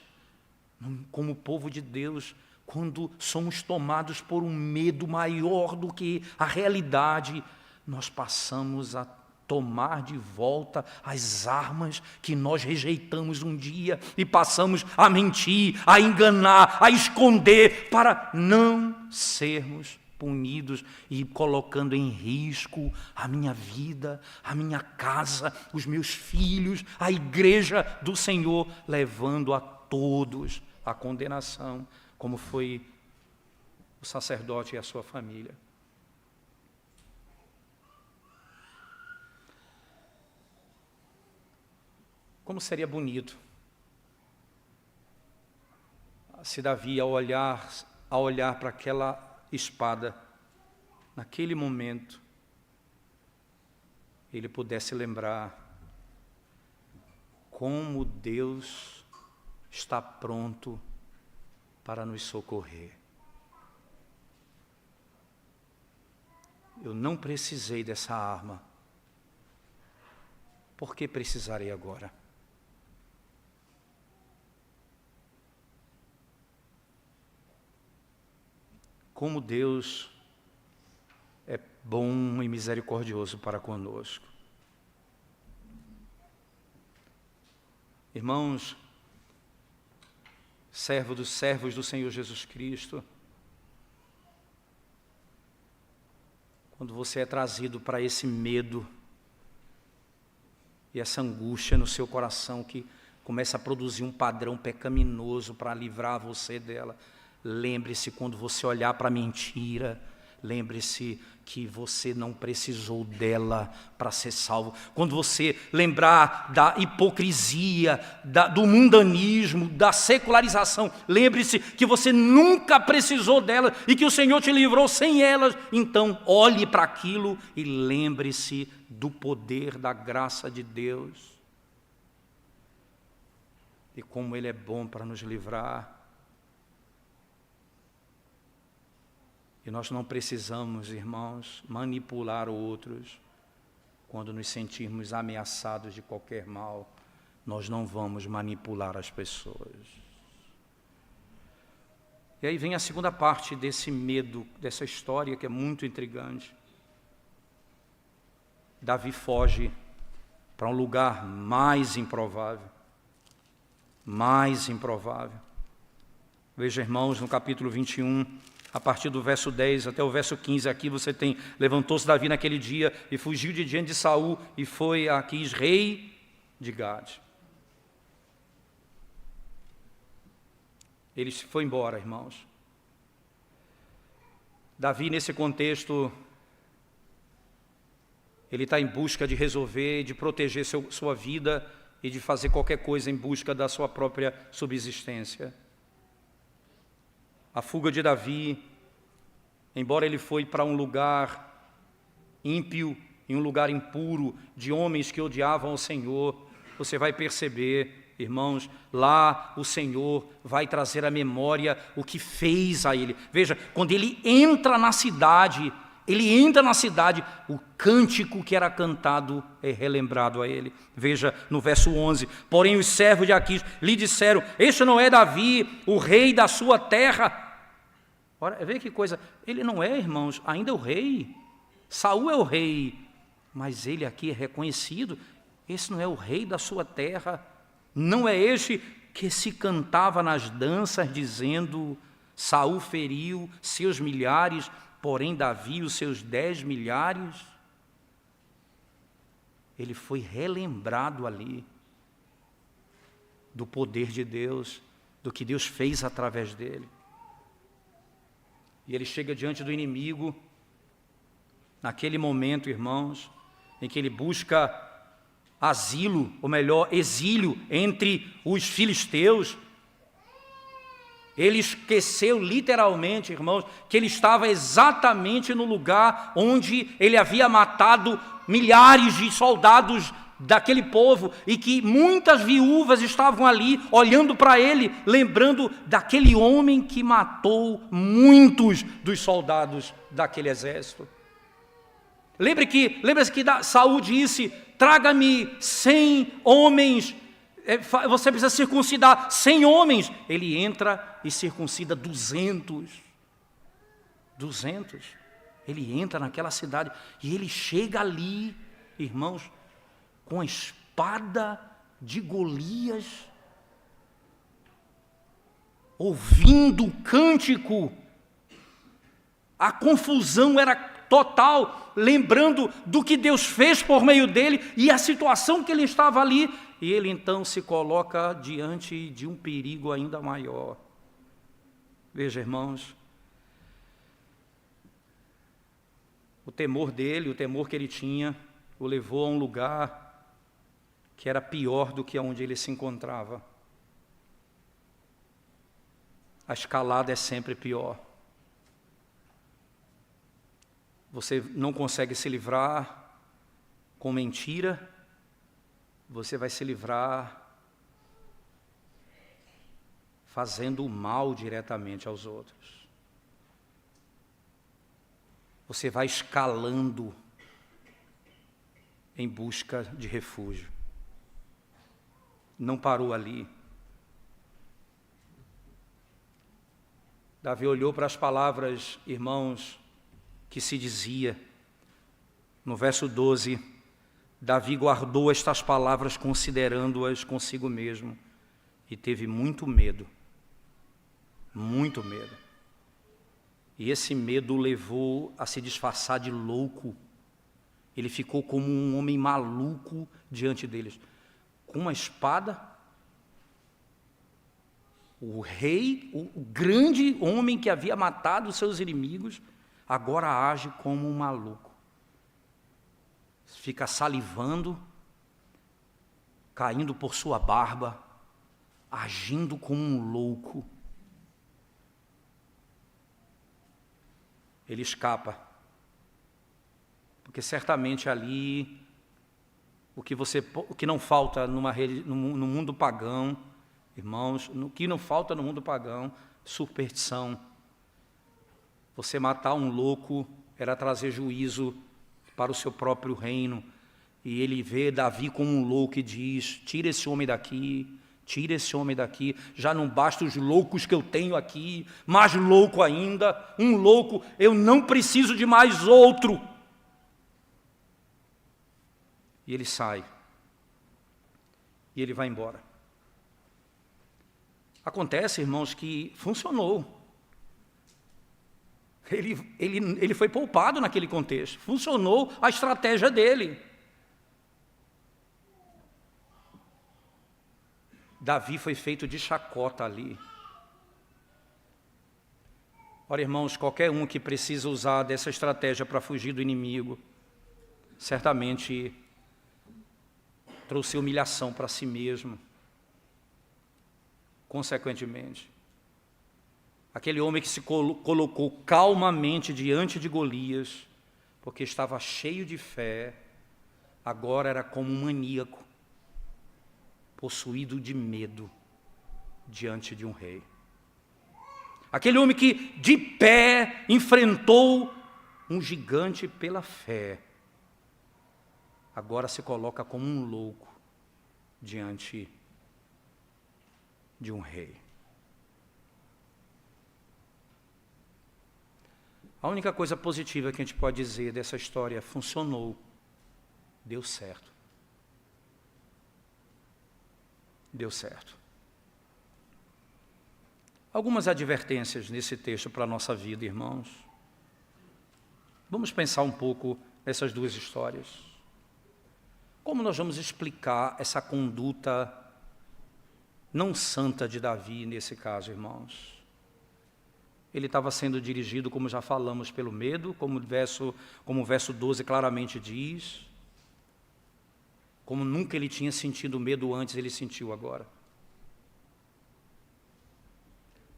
como povo de Deus, quando somos tomados por um medo maior do que a realidade, nós passamos a tomar de volta as armas que nós rejeitamos um dia e passamos a mentir, a enganar, a esconder para não sermos punidos e colocando em risco a minha vida, a minha casa, os meus filhos, a igreja do Senhor, levando a todos à condenação, como foi o sacerdote e a sua família. Como seria bonito se Davi, ao olhar para aquela espada, naquele momento, ele pudesse lembrar como Deus está pronto para nos socorrer. Eu não precisei dessa arma, por que precisarei agora? Como Deus é bom e misericordioso para conosco. Irmãos, servos do Senhor Jesus Cristo, quando você é trazido para esse medo e essa angústia no seu coração que começa a produzir um padrão pecaminoso para livrar você dela, lembre-se, quando você olhar para a mentira, lembre-se que você não precisou dela para ser salvo. Quando você lembrar da hipocrisia, do mundanismo, da secularização, lembre-se que você nunca precisou dela e que o Senhor te livrou sem elas. Então, olhe para aquilo e lembre-se do poder da graça de Deus. E como Ele é bom para nos livrar. E nós não precisamos, irmãos, manipular outros quando nos sentirmos ameaçados de qualquer mal. Nós não vamos manipular as pessoas. E aí vem a segunda parte desse medo, dessa história que é muito intrigante. Davi foge para um lugar mais improvável. Mais improvável. Veja, irmãos, no capítulo 21, a partir do verso 10 até o verso 15, aqui você tem: levantou-se Davi naquele dia e fugiu de diante de Saul e foi a Aquis, rei de Gade. Ele se foi embora, irmãos. Davi, nesse contexto, ele está em busca de resolver, de proteger sua vida e de fazer qualquer coisa em busca da sua própria subsistência. A fuga de Davi, embora ele foi para um lugar ímpio, em um lugar impuro, de homens que odiavam o Senhor, você vai perceber, irmãos, lá o Senhor vai trazer à memória o que fez a ele. Veja, quando ele entra na cidade, o cântico que era cantado é relembrado a ele. Veja no verso 11: porém os servos de Aquis lhe disseram: este não é Davi, o rei da sua terra? Ora, vê que coisa, ele não é, irmãos, ainda é o rei. Saul é o rei, mas ele aqui é reconhecido. Esse não é o rei da sua terra. Não é este que se cantava nas danças, dizendo: Saul feriu seus milhares, porém Davi os seus 10 milhares. Ele foi relembrado ali do poder de Deus, do que Deus fez através dele. E ele chega diante do inimigo, naquele momento, irmãos, em que ele busca asilo, ou melhor, exílio entre os filisteus. Ele esqueceu literalmente, irmãos, que ele estava exatamente no lugar onde ele havia matado milhares de soldados daquele povo, e que muitas viúvas estavam ali olhando para ele, lembrando daquele homem que matou muitos dos soldados daquele exército. Lembra-se que Saul disse: traga-me 100 homens, você precisa circuncidar 100 homens. Ele entra e circuncida 200. Ele entra naquela cidade e ele chega ali, irmãos, com a espada de Golias, ouvindo o cântico. A confusão era total, lembrando do que Deus fez por meio dele e a situação que ele estava ali. E ele então se coloca diante de um perigo ainda maior. Veja, irmãos, o temor dele, o temor que ele tinha, o levou a um lugar que era pior do que onde ele se encontrava. A escalada é sempre pior. Você não consegue se livrar com mentira, você vai se livrar fazendo o mal diretamente aos outros. Você vai escalando em busca de refúgio. Não parou ali. Davi olhou para as palavras, irmãos, que se dizia. No verso 12, Davi guardou estas palavras considerando-as consigo mesmo e teve muito medo. Muito medo. E esse medo o levou a se disfarçar de louco. Ele ficou como um homem maluco diante deles. Com uma espada, o rei, o grande homem que havia matado os seus inimigos, agora age como um maluco. Fica salivando, caindo por sua barba, agindo como um louco. Ele escapa, porque certamente ali o que não falta no mundo pagão, irmãos, o que não falta no mundo pagão, superstição. Você matar um louco era trazer juízo para o seu próprio reino. E ele vê Davi como um louco e diz: tira esse homem daqui, tira esse homem daqui. Já não basta os loucos que eu tenho aqui, mais louco ainda, um louco, eu não preciso de mais outro. E ele sai e ele vai embora. Acontece, irmãos, que funcionou. Ele foi poupado naquele contexto. Funcionou a estratégia dele. Davi foi feito de chacota ali. Ora, irmãos, qualquer um que precisa usar dessa estratégia para fugir do inimigo, certamente trouxe humilhação para si mesmo. Consequentemente, aquele homem que se colocou calmamente diante de Golias, porque estava cheio de fé, agora era como um maníaco, possuído de medo diante de um rei. Aquele homem que de pé enfrentou um gigante pela fé, agora se coloca como um louco diante de um rei. A única coisa positiva que a gente pode dizer dessa história: funcionou, deu certo. Deu certo. Algumas advertências nesse texto para a nossa vida, irmãos. Vamos pensar um pouco nessas duas histórias. Como nós vamos explicar essa conduta não santa de Davi nesse caso, irmãos? Ele estava sendo dirigido, como já falamos, pelo medo, como o verso 12 claramente diz. Como nunca ele tinha sentido medo antes, ele sentiu agora.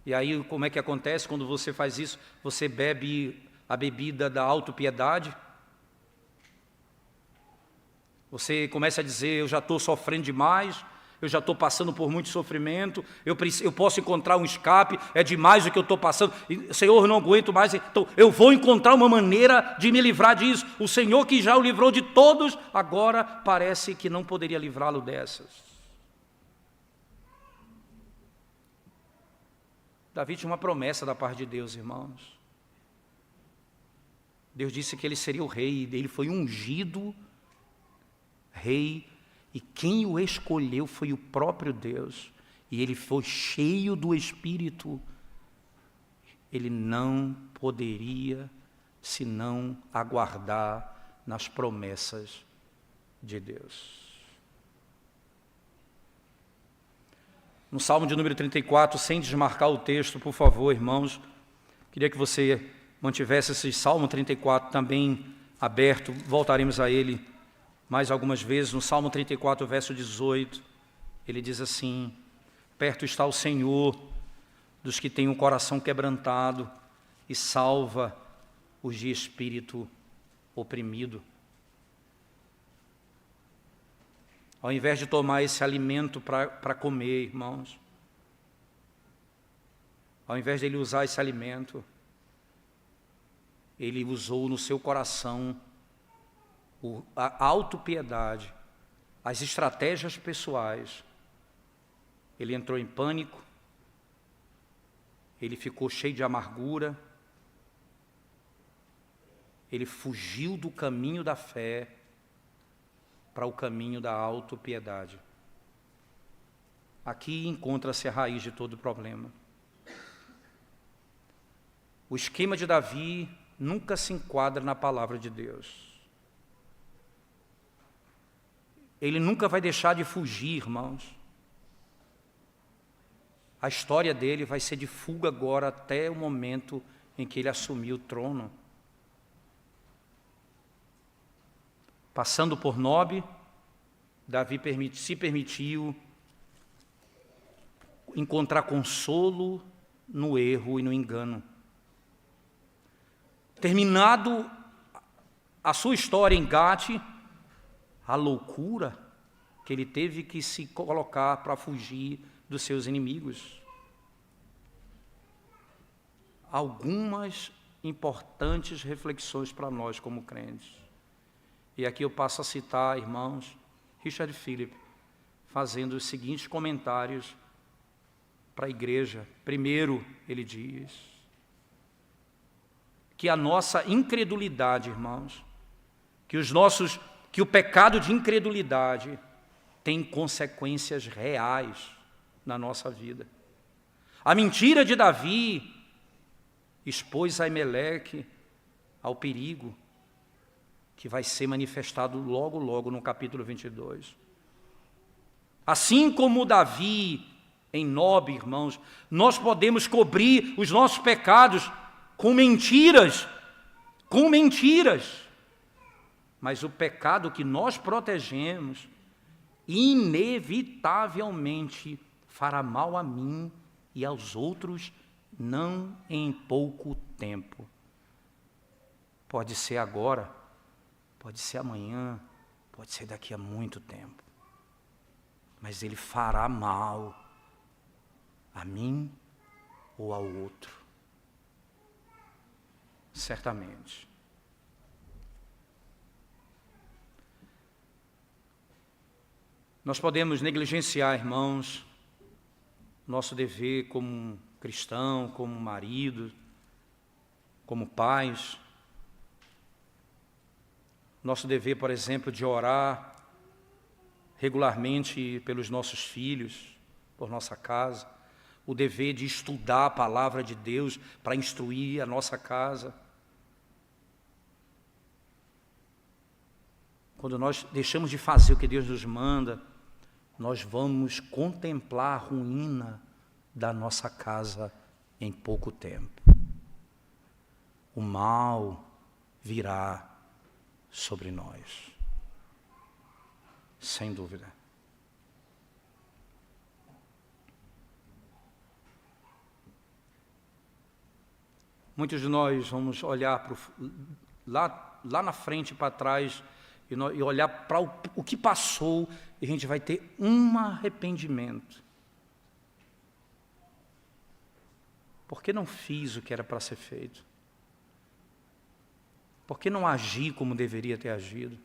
E aí, como é que acontece quando você faz isso? Você bebe a bebida da autopiedade. Você começa a dizer: eu já estou sofrendo demais, eu já estou passando por muito sofrimento, eu posso encontrar um escape, é demais o que eu estou passando, Senhor, eu não aguento mais, então eu vou encontrar uma maneira de me livrar disso. O Senhor que já o livrou de todos, agora parece que não poderia livrá-lo dessas. Davi tinha uma promessa da parte de Deus, irmãos. Deus disse que ele seria o rei, ele foi ungido rei, e quem o escolheu foi o próprio Deus, e ele foi cheio do Espírito. Ele não poderia senão aguardar nas promessas de Deus. No Salmo de número 34, sem desmarcar o texto, por favor, irmãos, queria que você mantivesse esse Salmo 34 também aberto, voltaremos a ele mais algumas vezes. No Salmo 34, verso 18, ele diz assim: perto está o Senhor dos que têm o coração quebrantado e salva os de espírito oprimido. Ao invés de tomar esse alimento para comer, irmãos, ao invés de ele usar esse alimento, ele usou no seu coração a autopiedade, as estratégias pessoais. Ele entrou em pânico, ele ficou cheio de amargura, ele fugiu do caminho da fé para o caminho da autopiedade. Aqui encontra-se a raiz de todo o problema. O esquema de Davi nunca se enquadra na palavra de Deus. Ele nunca vai deixar de fugir, irmãos. A história dele vai ser de fuga agora até o momento em que ele assumiu o trono. Passando por Nob, Davi se permitiu encontrar consolo no erro e no engano. Terminado a sua história em Gate, a loucura que ele teve que se colocar para fugir dos seus inimigos. Algumas importantes reflexões para nós como crentes. E aqui eu passo a citar, irmãos, Richard Philip, fazendo os seguintes comentários para a igreja. Primeiro, ele diz que a nossa incredulidade, irmãos, que o pecado de incredulidade tem consequências reais na nossa vida. A mentira de Davi expôs Aimeleque ao perigo que vai ser manifestado logo, logo no capítulo 22. Assim como Davi em Nob, irmãos, nós podemos cobrir os nossos pecados com mentiras, mas o pecado que nós protegemos, inevitavelmente fará mal a mim e aos outros, não em pouco tempo. Pode ser agora, pode ser amanhã, pode ser daqui a muito tempo, mas ele fará mal a mim ou ao outro, certamente. Nós podemos negligenciar, irmãos, nosso dever como cristão, como marido, como pais. Nosso dever, por exemplo, de orar regularmente pelos nossos filhos, por nossa casa. O dever de estudar a palavra de Deus para instruir a nossa casa. Quando nós deixamos de fazer o que Deus nos manda, nós vamos contemplar a ruína da nossa casa em pouco tempo. O mal virá sobre nós, sem dúvida. Muitos de nós vamos olhar lá na frente, para trás, e olhar para o que passou, e a gente vai ter um arrependimento. Por que não fiz o que era para ser feito? Por que não agi como deveria ter agido?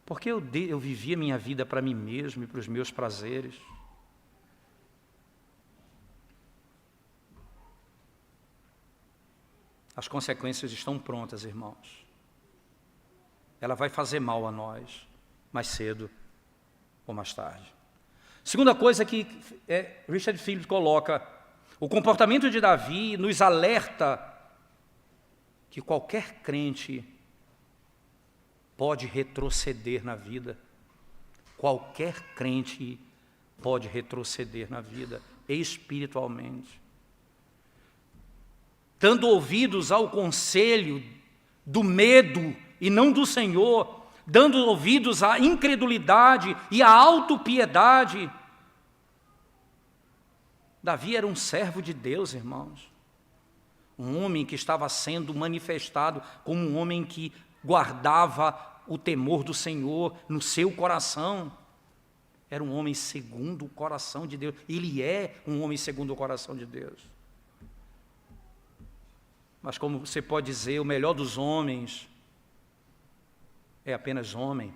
Por que eu vivia minha vida para mim mesmo e para os meus prazeres? As consequências estão prontas, irmãos. Ela vai fazer mal a nós, mais cedo ou mais tarde. Segunda coisa que Richard Phillips coloca, o comportamento de Davi nos alerta que qualquer crente pode retroceder na vida. Qualquer crente pode retroceder na vida, espiritualmente. Dando ouvidos ao conselho do medo e não do Senhor, dando ouvidos à incredulidade e à autopiedade. Davi era um servo de Deus, irmãos. Um homem que estava sendo manifestado como um homem que guardava o temor do Senhor no seu coração. Era um homem segundo o coração de Deus. Ele é um homem segundo o coração de Deus. Mas como você pode dizer, o melhor dos homens é apenas homem.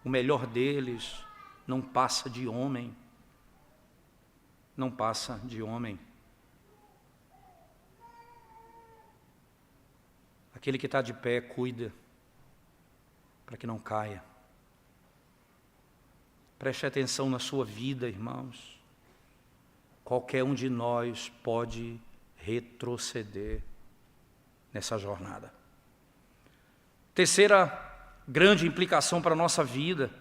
O melhor deles não passa de homem. Não passa de homem. Aquele que está de pé, cuida, para que não caia. Preste atenção na sua vida, irmãos. Qualquer um de nós pode retroceder nessa jornada. Terceira grande implicação para a nossa vida.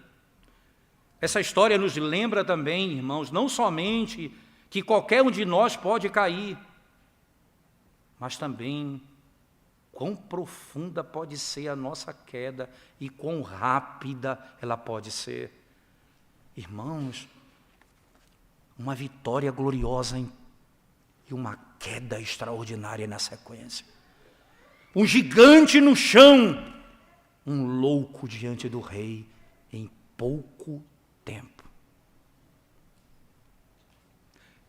Essa história nos lembra também, irmãos, não somente que qualquer um de nós pode cair, mas também quão profunda pode ser a nossa queda e quão rápida ela pode ser. Irmãos, uma vitória gloriosa e uma queda extraordinária na sequência. Um gigante no chão, um louco diante do rei em pouco tempo.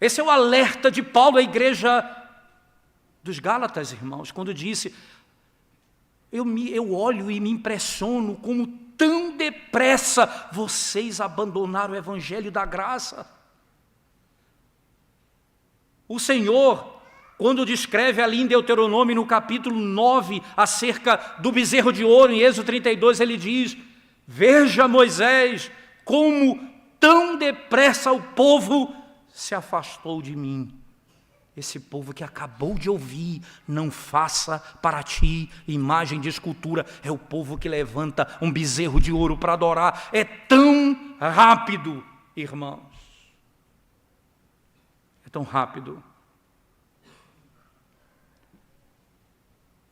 Esse é o alerta de Paulo à igreja dos Gálatas, irmãos, quando disse: eu olho e me impressiono como tão depressa vocês abandonaram o evangelho da graça. O Senhor Quando descreve ali em Deuteronômio, no capítulo 9, acerca do bezerro de ouro, em Êxodo 32, ele diz: veja, Moisés, como tão depressa o povo se afastou de mim. Esse povo que acabou de ouvir, não faça para ti imagem de escultura, é o povo que levanta um bezerro de ouro para adorar. É tão rápido, irmãos. É tão rápido.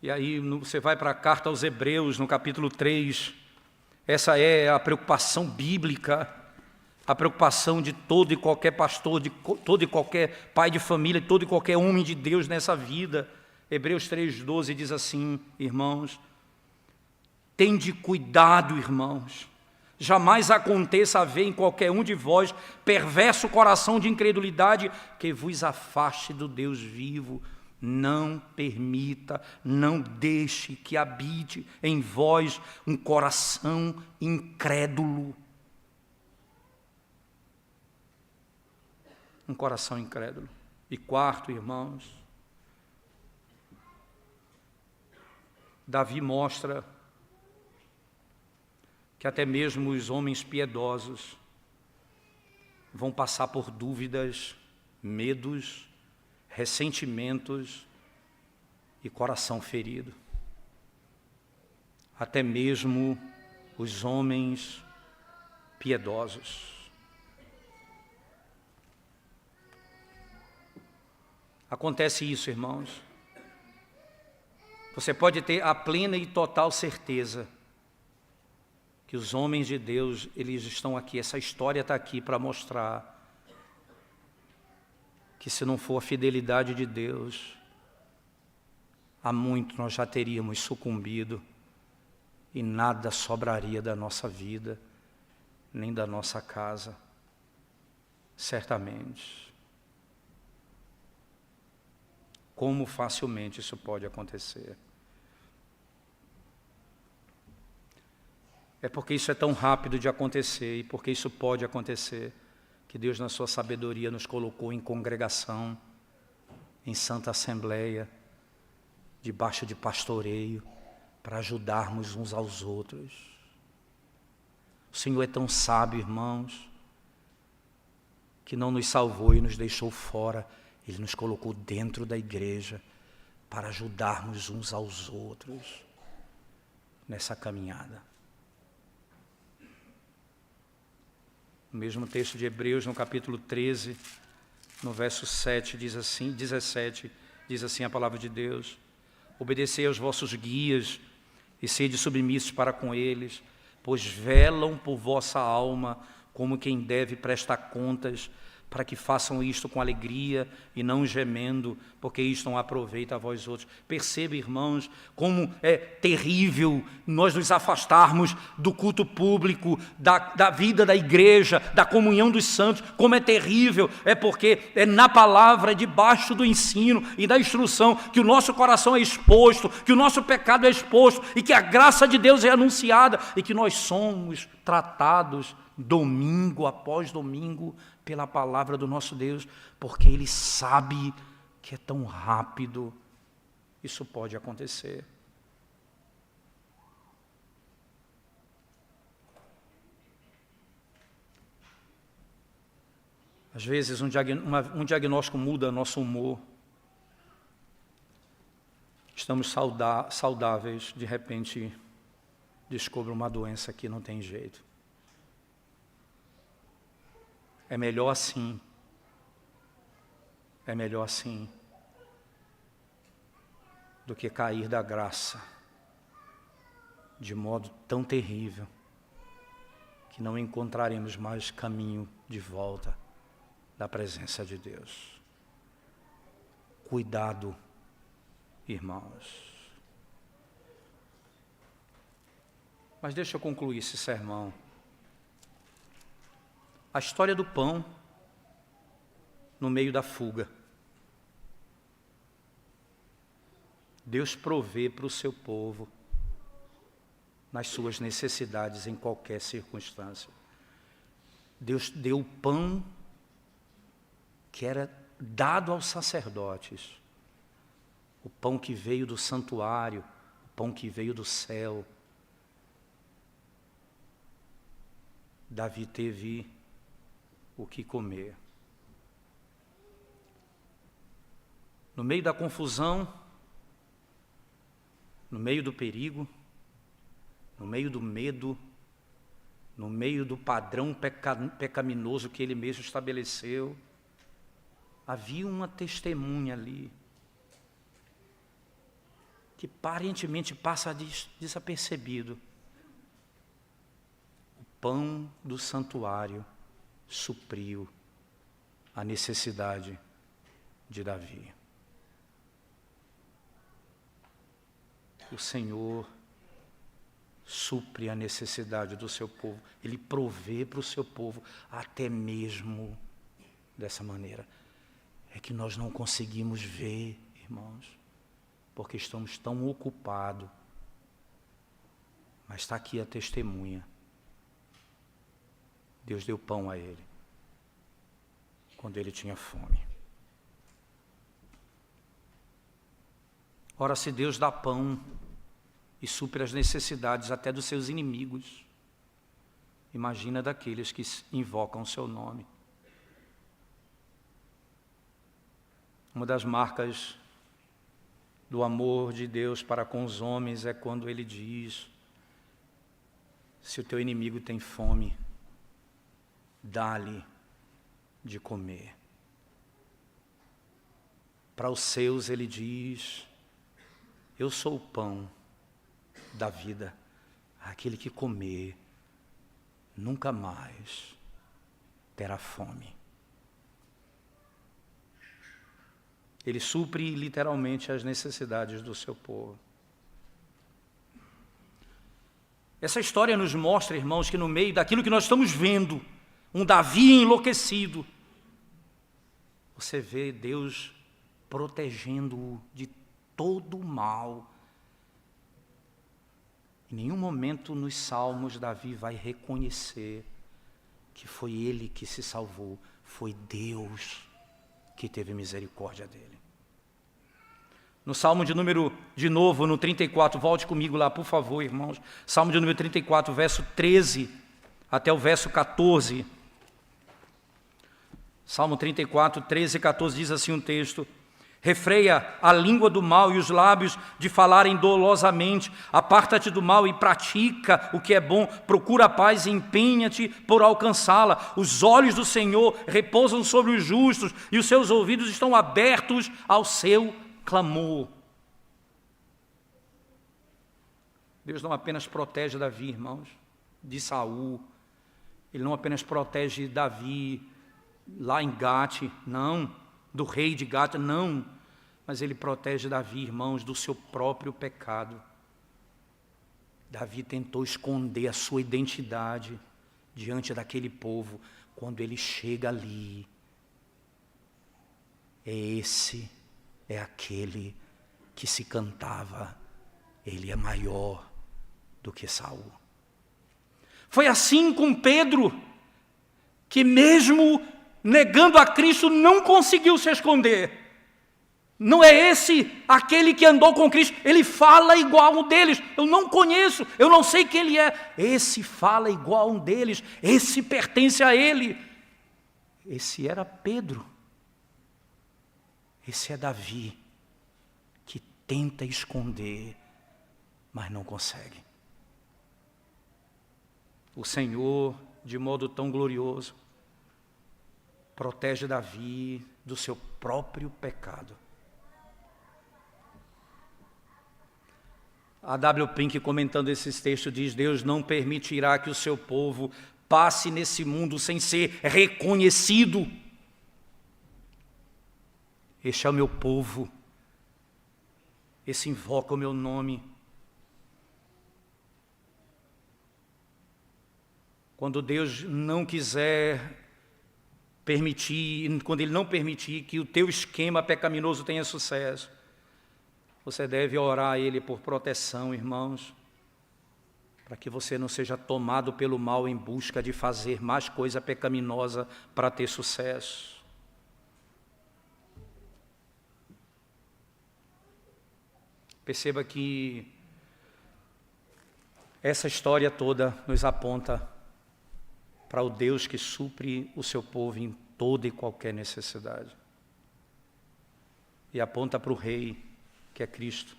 E aí você vai para a carta aos Hebreus, no capítulo 3, essa é a preocupação bíblica, a preocupação de todo e qualquer pastor, de todo e qualquer pai de família, de todo e qualquer homem de Deus nessa vida. Hebreus 3,12 diz assim, irmãos: tende cuidado, irmãos, jamais aconteça haver em qualquer um de vós perverso coração de incredulidade que vos afaste do Deus vivo. Não permita, não deixe que habite em vós um coração incrédulo. Um coração incrédulo. E quarto, irmãos, Davi mostra que até mesmo os homens piedosos vão passar por dúvidas, medos, ressentimentos e coração ferido. Até mesmo os homens piedosos. Acontece isso, irmãos. Você pode ter a plena e total certeza que os homens de Deus, eles estão aqui, essa história está aqui para mostrar que se não for a fidelidade de Deus, há muito nós já teríamos sucumbido e nada sobraria da nossa vida, nem da nossa casa, certamente. Como facilmente isso pode acontecer? É porque isso é tão rápido de acontecer e porque isso pode acontecer, que Deus, na sua sabedoria, nos colocou em congregação, em santa assembleia, debaixo de pastoreio, para ajudarmos uns aos outros. O Senhor é tão sábio, irmãos, que não nos salvou e nos deixou fora. Ele nos colocou dentro da igreja para ajudarmos uns aos outros nessa caminhada. O mesmo texto de Hebreus, no capítulo 13, no verso 7, 17, diz assim a palavra de Deus: obedecei aos vossos guias e sede submissos para com eles, pois velam por vossa alma como quem deve prestar contas, para que façam isto com alegria e não gemendo, porque isto não aproveita a vós outros. Perceba, irmãos, como é terrível nós nos afastarmos do culto público, da vida da igreja, da comunhão dos santos. Como é terrível, é porque é na palavra, debaixo do ensino e da instrução, que o nosso coração é exposto, que o nosso pecado é exposto, e que a graça de Deus é anunciada, e que nós somos tratados domingo após domingo pela palavra do nosso Deus, porque Ele sabe que é tão rápido isso pode acontecer. Às vezes um diagnóstico muda nosso humor. Estamos saudáveis, de repente descobre uma doença que não tem jeito. É melhor assim. É melhor assim do que cair da graça de modo tão terrível que não encontraremos mais caminho de volta da presença de Deus. Cuidado, irmãos. Mas deixa eu concluir esse sermão. A história do pão no meio da fuga. Deus provê para o seu povo nas suas necessidades em qualquer circunstância. Deus deu o pão que era dado aos sacerdotes o pão que veio do santuário, o pão que veio do céu. Davi teve o que comer. No meio da confusão, no meio do perigo, no meio do medo, no meio do padrão pecaminoso que ele mesmo estabeleceu, havia uma testemunha ali, que aparentemente passa desapercebido. O pão do santuário supriu a necessidade de Davi. O Senhor supre a necessidade do seu povo. Ele provê para o seu povo, até mesmo dessa maneira. É que nós não conseguimos ver, irmãos, porque estamos tão ocupados. Mas está aqui a testemunha. Deus deu pão a ele, quando ele tinha fome. Ora, se Deus dá pão e supre as necessidades até dos seus inimigos, imagina daqueles que invocam o seu nome. Uma das marcas do amor de Deus para com os homens é quando Ele diz: se o teu inimigo tem fome, dá-lhe de comer. Para os seus Ele diz: eu sou o pão da vida, aquele que comer nunca mais terá fome. Ele supre literalmente as necessidades do seu povo. Essa história nos mostra, irmãos, que no meio daquilo que nós estamos vendo, um Davi enlouquecido, você vê Deus protegendo-o de todo o mal. Em nenhum momento nos Salmos Davi vai reconhecer que foi ele que se salvou, foi Deus que teve misericórdia dele. No Salmo de novo, no 34, volte comigo lá, por favor, irmãos. Salmo de número 34, verso 13 até o verso 14. Salmo 34, 13 e 14 diz assim um texto: refreia a língua do mal e os lábios de falarem dolosamente. Aparta-te do mal e pratica o que é bom. Procura a paz e empenha-te por alcançá-la. Os olhos do Senhor repousam sobre os justos e os seus ouvidos estão abertos ao seu clamor. Deus não apenas protege Davi, irmãos, de Saul. Ele não apenas protege Davi lá em Gate, não, do rei de Gate, não, mas ele protege Davi, irmãos, do seu próprio pecado. Davi tentou esconder a sua identidade diante daquele povo. Quando ele chega ali, é aquele que se cantava: ele é maior do que Saul. Foi assim com Pedro, que mesmo negando a Cristo, não conseguiu se esconder. Não é esse aquele que andou com Cristo? Ele fala igual um deles. Eu não conheço, eu não sei quem ele é. Esse fala igual um deles, esse pertence a ele. Esse era Pedro. Esse é Davi, que tenta esconder, mas não consegue. O Senhor, de modo tão glorioso, protege Davi do seu próprio pecado. A W. Pink, comentando esses textos, diz: Deus não permitirá que o seu povo passe nesse mundo sem ser reconhecido. Este é o meu povo, esse invoca o meu nome. Quando Deus não quiser permitir, quando Ele não permitir que o teu esquema pecaminoso tenha sucesso, você deve orar a Ele por proteção, irmãos, para que você não seja tomado pelo mal em busca de fazer mais coisa pecaminosa para ter sucesso. Perceba que essa história toda nos aponta para o Deus que supre o seu povo em toda e qualquer necessidade. E aponta para o Rei, que é Cristo,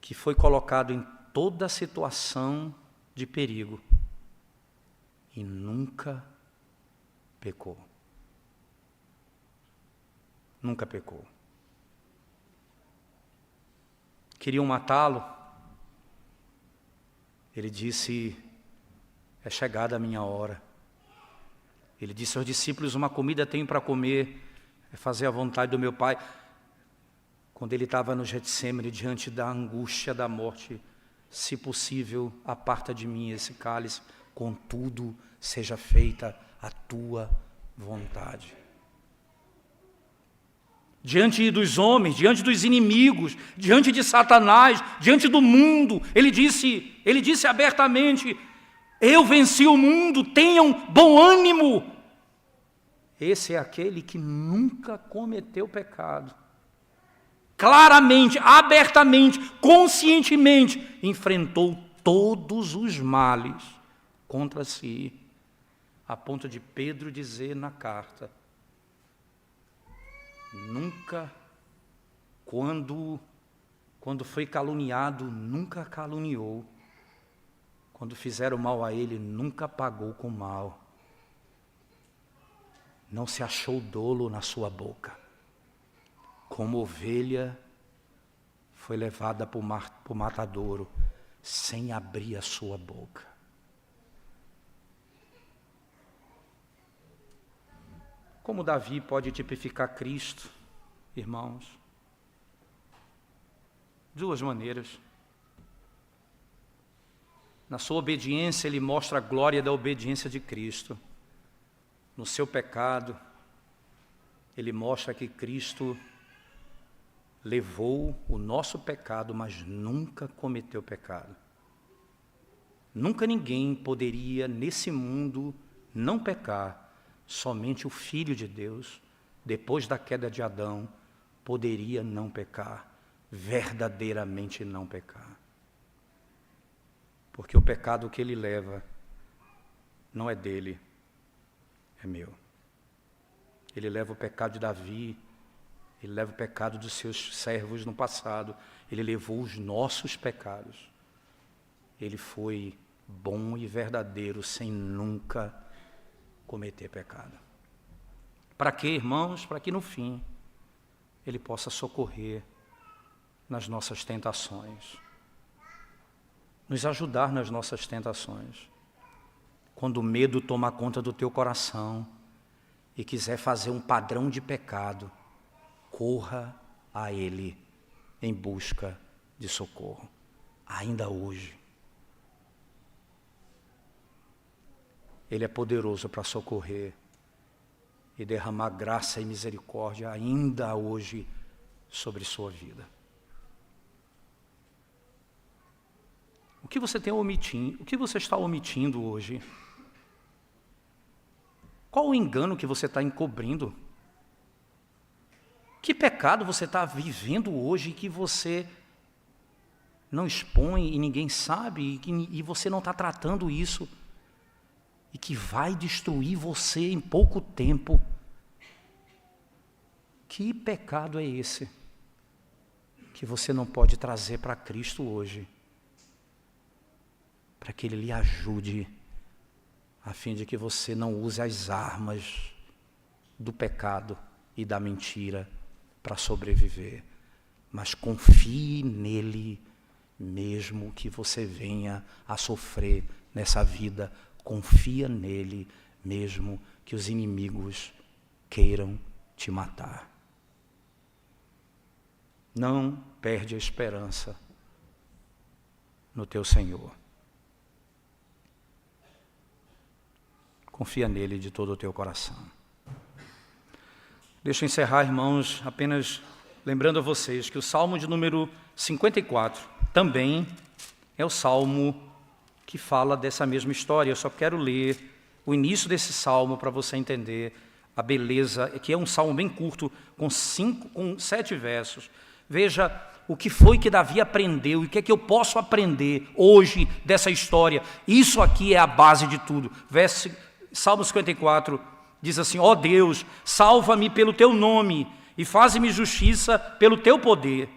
que foi colocado em toda situação de perigo e nunca pecou. Nunca pecou. Queriam matá-lo. Ele disse: é chegada a minha hora. Ele disse aos discípulos: uma comida tenho para comer, é fazer a vontade do meu Pai. Quando ele estava no Getsêmani, diante da angústia da morte: se possível, aparta de mim esse cálice, contudo, seja feita a tua vontade. Diante dos homens, diante dos inimigos, diante de Satanás, diante do mundo, ele disse abertamente: eu venci o mundo, tenham bom ânimo. Esse é aquele que nunca cometeu pecado. Claramente, abertamente, conscientemente, enfrentou todos os males contra si, a ponto de Pedro dizer na carta: nunca, quando foi caluniado, nunca caluniou. Quando fizeram mal a ele, nunca pagou com mal. Não se achou dolo na sua boca. Como ovelha, foi levada para o matadouro, sem abrir a sua boca. Como Davi pode tipificar Cristo, irmãos? Duas maneiras. Na sua obediência, ele mostra a glória da obediência de Cristo. No seu pecado, ele mostra que Cristo levou o nosso pecado, mas nunca cometeu pecado. Nunca ninguém poderia, nesse mundo, não pecar. Somente o Filho de Deus, depois da queda de Adão, poderia não pecar, verdadeiramente não pecar. Porque o pecado que ele leva não é dele, é meu. Ele leva o pecado de Davi, ele leva o pecado dos seus servos no passado, ele levou os nossos pecados. Ele foi bom e verdadeiro, sem nunca cometer pecado. Para quê, irmãos? Para que no fim ele possa socorrer nas nossas tentações, nos ajudar nas nossas tentações. Quando o medo toma conta do teu coração e quiser fazer um padrão de pecado, corra a Ele em busca de socorro, ainda hoje. Ele é poderoso para socorrer e derramar graça e misericórdia ainda hoje sobre sua vida. O que você tem omitindo? O que você está omitindo hoje? Qual o engano que você está encobrindo? Que pecado você está vivendo hoje que você não expõe e ninguém sabe e você não está tratando isso e que vai destruir você em pouco tempo? Que pecado é esse que você não pode trazer para Cristo hoje, para que Ele lhe ajude, a fim de que você não use as armas do pecado e da mentira para sobreviver, mas confie nele, mesmo que você venha a sofrer nessa vida, confia nele, mesmo que os inimigos queiram te matar. Não perde a esperança no teu Senhor. Confia nele de todo o teu coração. Deixa eu encerrar, irmãos, apenas lembrando a vocês que o Salmo de número 54 também é o Salmo que fala dessa mesma história. Eu só quero ler o início desse Salmo para você entender a beleza, que é um salmo bem curto, com 7 versos. Veja o que foi que Davi aprendeu e o que é que eu posso aprender hoje dessa história. Isso aqui é a base de tudo. Salmo 54 diz assim: ó Deus, salva-me pelo teu nome e faze-me justiça pelo teu poder.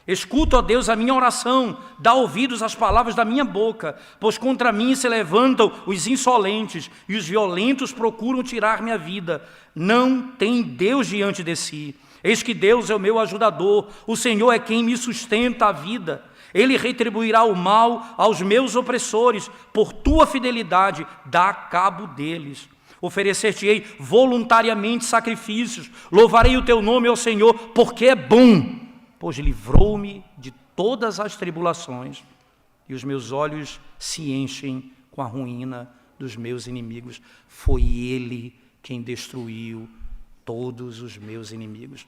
Escuta, ó Deus, a minha oração, dá ouvidos às palavras da minha boca, pois contra mim se levantam os insolentes e os violentos procuram tirar minha vida. Não tem Deus diante de si. Eis que Deus é o meu ajudador, o Senhor é quem me sustenta a vida. Ele retribuirá o mal aos meus opressores, por tua fidelidade dá cabo deles. Oferecer-te-ei voluntariamente sacrifícios, louvarei o teu nome, ó Senhor, porque é bom, pois livrou-me de todas as tribulações, e os meus olhos se enchem com a ruína dos meus inimigos. Foi Ele quem destruiu todos os meus inimigos.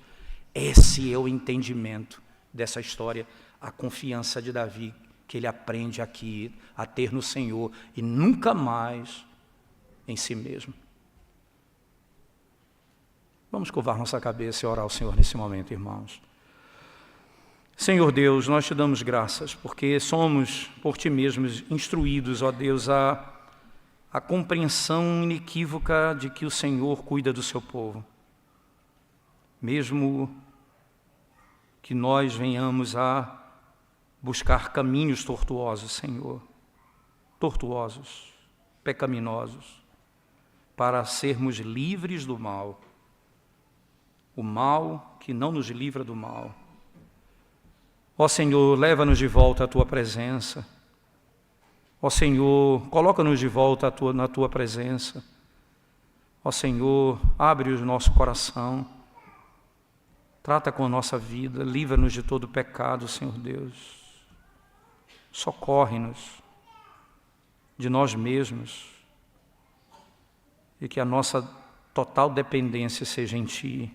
Esse é o entendimento dessa história, a confiança de Davi, que ele aprende aqui a ter no Senhor e nunca mais em si mesmo. Vamos curvar nossa cabeça e orar ao Senhor nesse momento, irmãos. Senhor Deus, nós te damos graças, porque somos por ti mesmos instruídos, ó Deus, a compreensão inequívoca de que o Senhor cuida do seu povo. Mesmo que nós venhamos a buscar caminhos tortuosos, Senhor, tortuosos, pecaminosos, para sermos livres do mal, o mal que não nos livra do mal. Ó Senhor, leva-nos de volta à Tua presença. Ó Senhor, coloca-nos de volta na Tua presença. Ó Senhor, abre o nosso coração. Trata com a nossa vida, livra-nos de todo pecado, Senhor Deus. Socorre-nos de nós mesmos e que a nossa total dependência seja em Ti.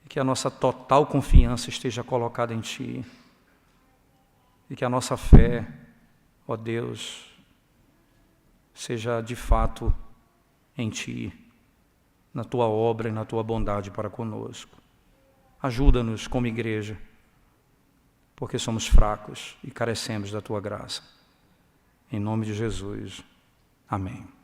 Que a nossa total confiança esteja colocada em Ti. E que a nossa fé, ó Deus, seja de fato em Ti, na Tua obra e na Tua bondade para conosco. Ajuda-nos como igreja, porque somos fracos e carecemos da Tua graça. Em nome de Jesus. Amém.